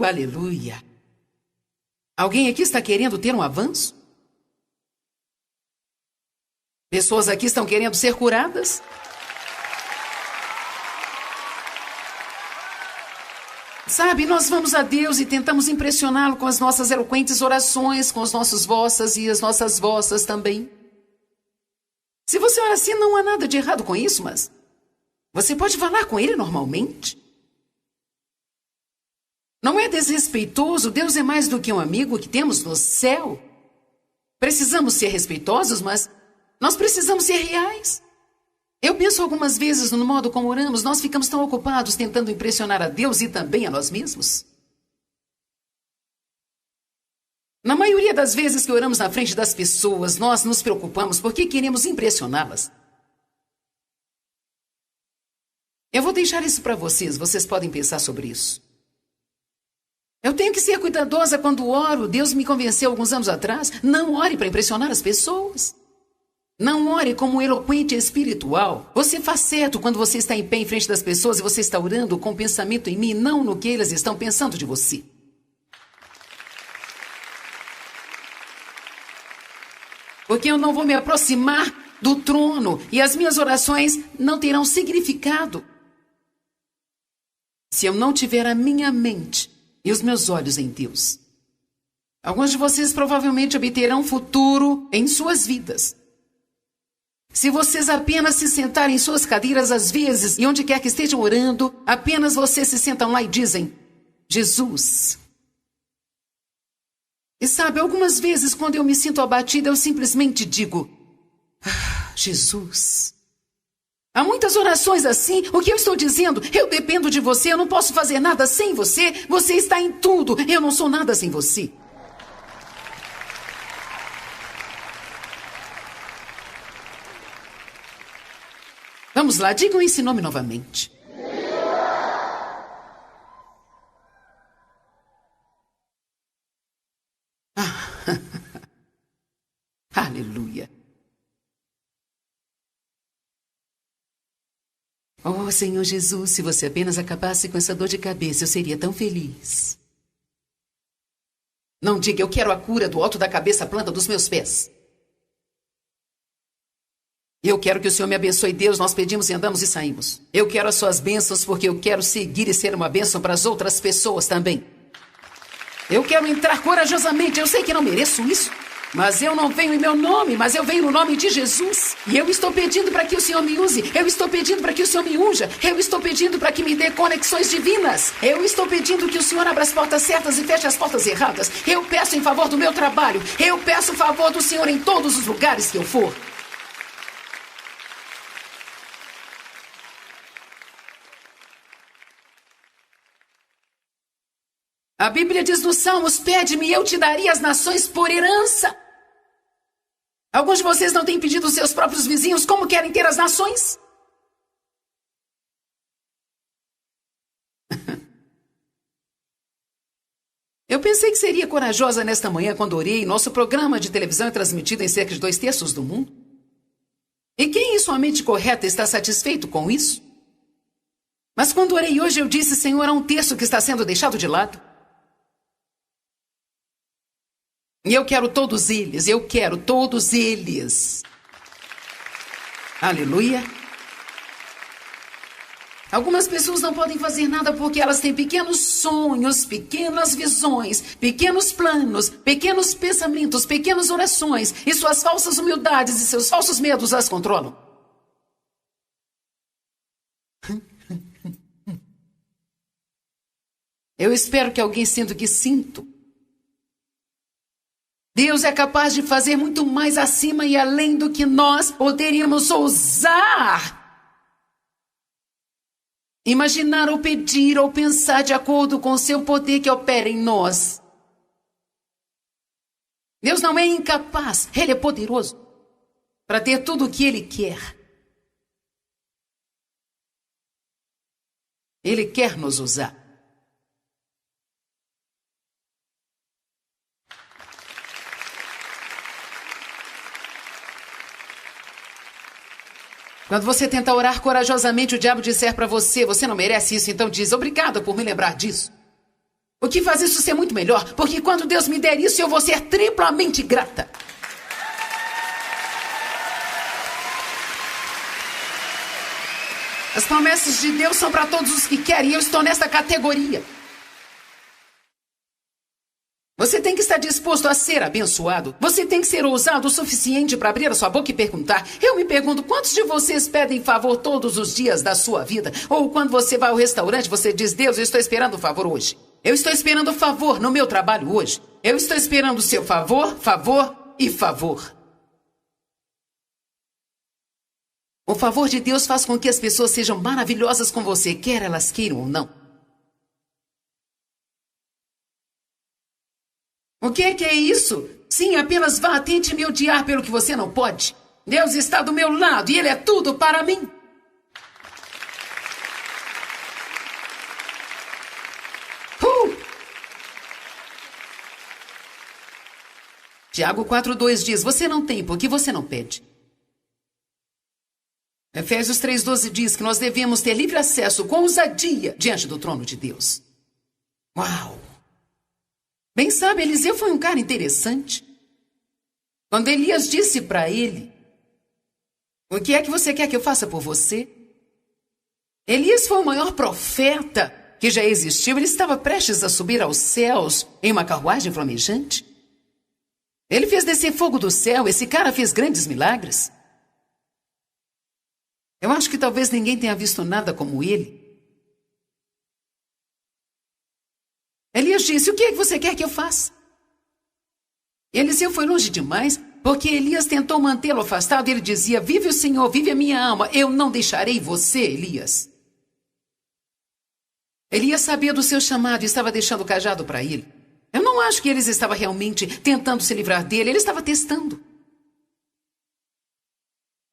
Aleluia. Alguém aqui está querendo ter um avanço? Pessoas aqui estão querendo ser curadas? Sabe, nós vamos a Deus e tentamos impressioná-lo com as nossas eloquentes orações, com os nossos vossas e as nossas vossas também. Se você ora assim, não há nada de errado com isso, mas você pode falar com ele normalmente. Não é desrespeitoso, Deus é mais do que um amigo que temos no céu. Precisamos ser respeitosos, mas nós precisamos ser reais. Eu penso algumas vezes no modo como oramos, nós ficamos tão ocupados tentando impressionar a Deus e também a nós mesmos. Na maioria das vezes que oramos na frente das pessoas, nós nos preocupamos porque queremos impressioná-las. Eu vou deixar isso para vocês, vocês podem pensar sobre isso. Eu tenho que ser cuidadosa quando oro. Deus me convenceu alguns anos atrás. Não ore para impressionar as pessoas. Não ore como um eloquente espiritual. Você faz certo quando você está em pé em frente das pessoas e você está orando com pensamento em mim, não no que eles estão pensando de você. Porque eu não vou me aproximar do trono e as minhas orações não terão significado se eu não tiver a minha mente e os meus olhos em Deus. Alguns de vocês provavelmente obterão futuro em suas vidas. Se vocês apenas se sentarem em suas cadeiras às vezes, e onde quer que estejam orando, apenas vocês se sentam lá e dizem, Jesus. E sabe, algumas vezes quando eu me sinto abatida, eu simplesmente digo, Jesus. Há muitas orações assim. O que eu estou dizendo? Eu dependo de você, eu não posso fazer nada sem você. Você está em tudo, eu não sou nada sem você. Vamos lá, digam esse nome novamente. Aleluia. Oh, Senhor Jesus, se você apenas acabasse com essa dor de cabeça, eu seria tão feliz. Não diga, eu quero a cura do alto da cabeça à planta dos meus pés. Eu quero que o Senhor me abençoe, Deus, nós pedimos e andamos e saímos. Eu quero as suas bênçãos porque eu quero seguir e ser uma bênção para as outras pessoas também. Eu quero entrar corajosamente, eu sei que não mereço isso. Mas eu não venho em meu nome, mas eu venho no nome de Jesus. E eu estou pedindo para que o Senhor me use. Eu estou pedindo para que o Senhor me unja. Eu estou pedindo para que me dê conexões divinas. Eu estou pedindo que o Senhor abra as portas certas e feche as portas erradas. Eu peço em favor do meu trabalho. Eu peço em favor do Senhor em todos os lugares que eu for. A Bíblia diz nos Salmos, pede-me e eu te daria as nações por herança. Alguns de vocês não têm pedido aos seus próprios vizinhos como querem ter as nações? Eu pensei que seria corajosa nesta manhã quando orei. Nosso programa de televisão é transmitido em cerca de 2/3 do mundo. E quem em sua mente correta está satisfeito com isso? Mas quando orei hoje eu disse, Senhor, há um terço que está sendo deixado de lado. E eu quero todos eles, eu quero todos eles. Aleluia. Algumas pessoas não podem fazer nada porque elas têm pequenos sonhos, pequenas visões, pequenos planos, pequenos pensamentos, pequenas orações, e suas falsas humildades e seus falsos medos as controlam. Eu espero que alguém sinta o que sinto. Deus é capaz de fazer muito mais acima e além do que nós poderíamos ousar. Imaginar ou pedir ou pensar de acordo com o seu poder que opera em nós. Deus não é incapaz, Ele é poderoso para ter tudo o que Ele quer. Ele quer nos usar. Quando você tenta orar corajosamente, o diabo disser para você, você não merece isso, então diz, obrigada por me lembrar disso. O que faz isso ser muito melhor, porque quando Deus me der isso, eu vou ser triplamente grata. As promessas de Deus são para todos os que querem, e eu estou nessa categoria. Você tem que estar disposto a ser abençoado. Você tem que ser ousado o suficiente para abrir a sua boca e perguntar. Eu me pergunto, quantos de vocês pedem favor todos os dias da sua vida? Ou quando você vai ao restaurante, você diz, Deus, eu estou esperando um favor hoje. Eu estou esperando favor no meu trabalho hoje. Eu estou esperando o seu favor, favor e favor. O favor de Deus faz com que as pessoas sejam maravilhosas com você, quer elas queiram ou não. O que é isso? Sim, apenas vá, tente me odiar pelo que você não pode. Deus está do meu lado e Ele é tudo para mim. Tiago 4,2 diz, você não tem porque você não pede. Efésios 3,12 diz que nós devemos ter livre acesso com ousadia diante do trono de Deus. Uau! Bem sabe, Eliseu foi um cara interessante. Quando Elias disse para ele, o que é que você quer que eu faça por você? Elias foi o maior profeta que já existiu. Ele estava prestes a subir aos céus em uma carruagem flamejante. Ele fez descer fogo do céu. Esse cara fez grandes milagres. Eu acho que talvez ninguém tenha visto nada como ele. Elias disse, o que é que você quer que eu faça? Eliseu foi longe demais, porque Elias tentou mantê-lo afastado. Ele dizia, vive o Senhor, vive a minha alma, eu não deixarei você, Elias. Elias sabia do seu chamado e estava deixando o cajado para ele. Eu não acho que Elias estava realmente tentando se livrar dele, ele estava testando.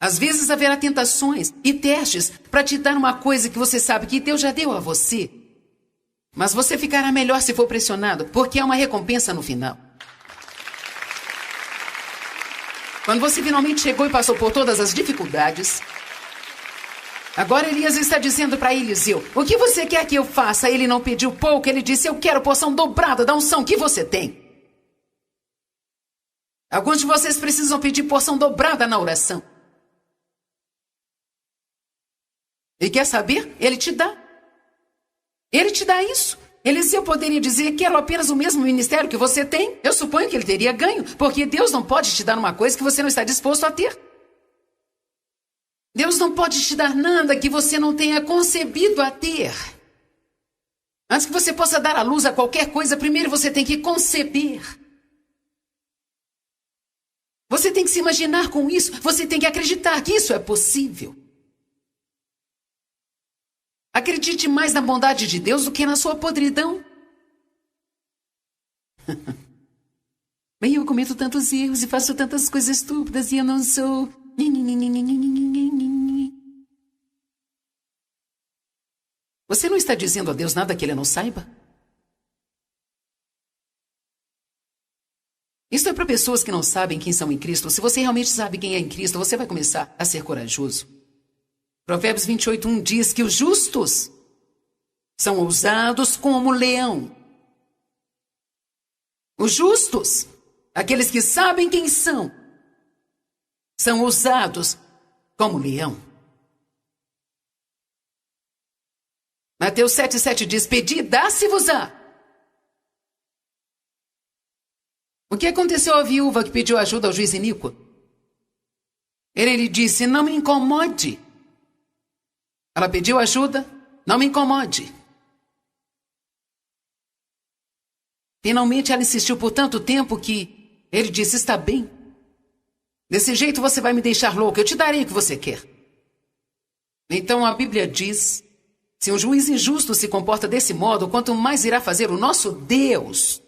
Às vezes haverá tentações e testes para te dar uma coisa que você sabe que Deus já deu a você. Mas você ficará melhor se for pressionado, porque há uma recompensa no final. Quando você finalmente chegou e passou por todas as dificuldades, agora Elias está dizendo para Eliseu, o que você quer que eu faça? Ele não pediu pouco, ele disse, eu quero porção dobrada da unção que você tem. Alguns de vocês precisam pedir porção dobrada na oração. E quer saber? Ele te dá. Ele te dá isso. Eliseu poderia dizer, quero apenas o mesmo ministério que você tem. Eu suponho que ele teria ganho, porque Deus não pode te dar uma coisa que você não está disposto a ter. Deus não pode te dar nada que você não tenha concebido a ter. Antes que você possa dar à luz a qualquer coisa, primeiro você tem que conceber. Você tem que se imaginar com isso. Você tem que acreditar que isso é possível. Acredite mais na bondade de Deus do que na sua podridão. Bem, eu cometo tantos erros e faço tantas coisas estúpidas e eu não sou... Você não está dizendo a Deus nada que Ele não saiba? Isso é para pessoas que não sabem quem são em Cristo. Se você realmente sabe quem é em Cristo, você vai começar a ser corajoso. Provérbios 28:1 diz que os justos são ousados como leão. Os justos, aqueles que sabem quem são ousados como leão. Mateus 7:7 diz, pedi, dá-se-vos-á. O que aconteceu à viúva que pediu ajuda ao juiz iníquo? Ele lhe disse, não me incomode. Ela pediu ajuda, não me incomode. Finalmente ela insistiu por tanto tempo que ele disse: está bem. Desse jeito você vai me deixar louca, eu te darei o que você quer. Então a Bíblia diz: se um juiz injusto se comporta desse modo, quanto mais irá fazer o nosso Deus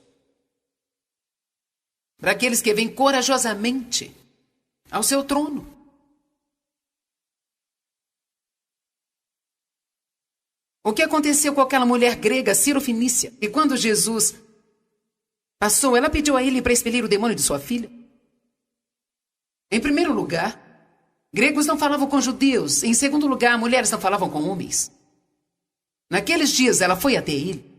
para aqueles que vêm corajosamente ao seu trono. O que aconteceu com aquela mulher grega, Cirofenícia? E quando Jesus passou, ela pediu a ele para expelir o demônio de sua filha. Em primeiro lugar, gregos não falavam com judeus. Em segundo lugar, mulheres não falavam com homens. Naqueles dias, ela foi até ele.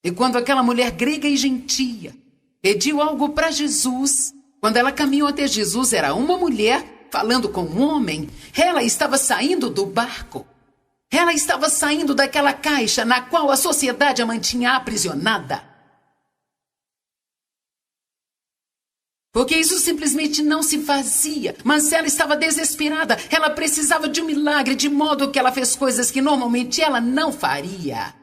E quando aquela mulher grega e gentia pediu algo para Jesus, quando ela caminhou até Jesus, era uma mulher falando com um homem. Ela estava saindo do barco. Ela estava saindo daquela caixa na qual a sociedade a mantinha aprisionada. Porque isso simplesmente não se fazia. Mas ela estava desesperada. Ela precisava de um milagre, de modo que ela fez coisas que normalmente ela não faria.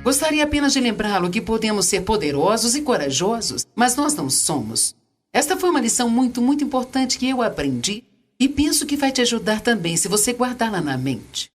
Gostaria apenas de lembrá-lo que podemos ser poderosos e corajosos, mas nós não somos. Esta foi uma lição muito, muito importante que eu aprendi e penso que vai te ajudar também se você guardá-la na mente.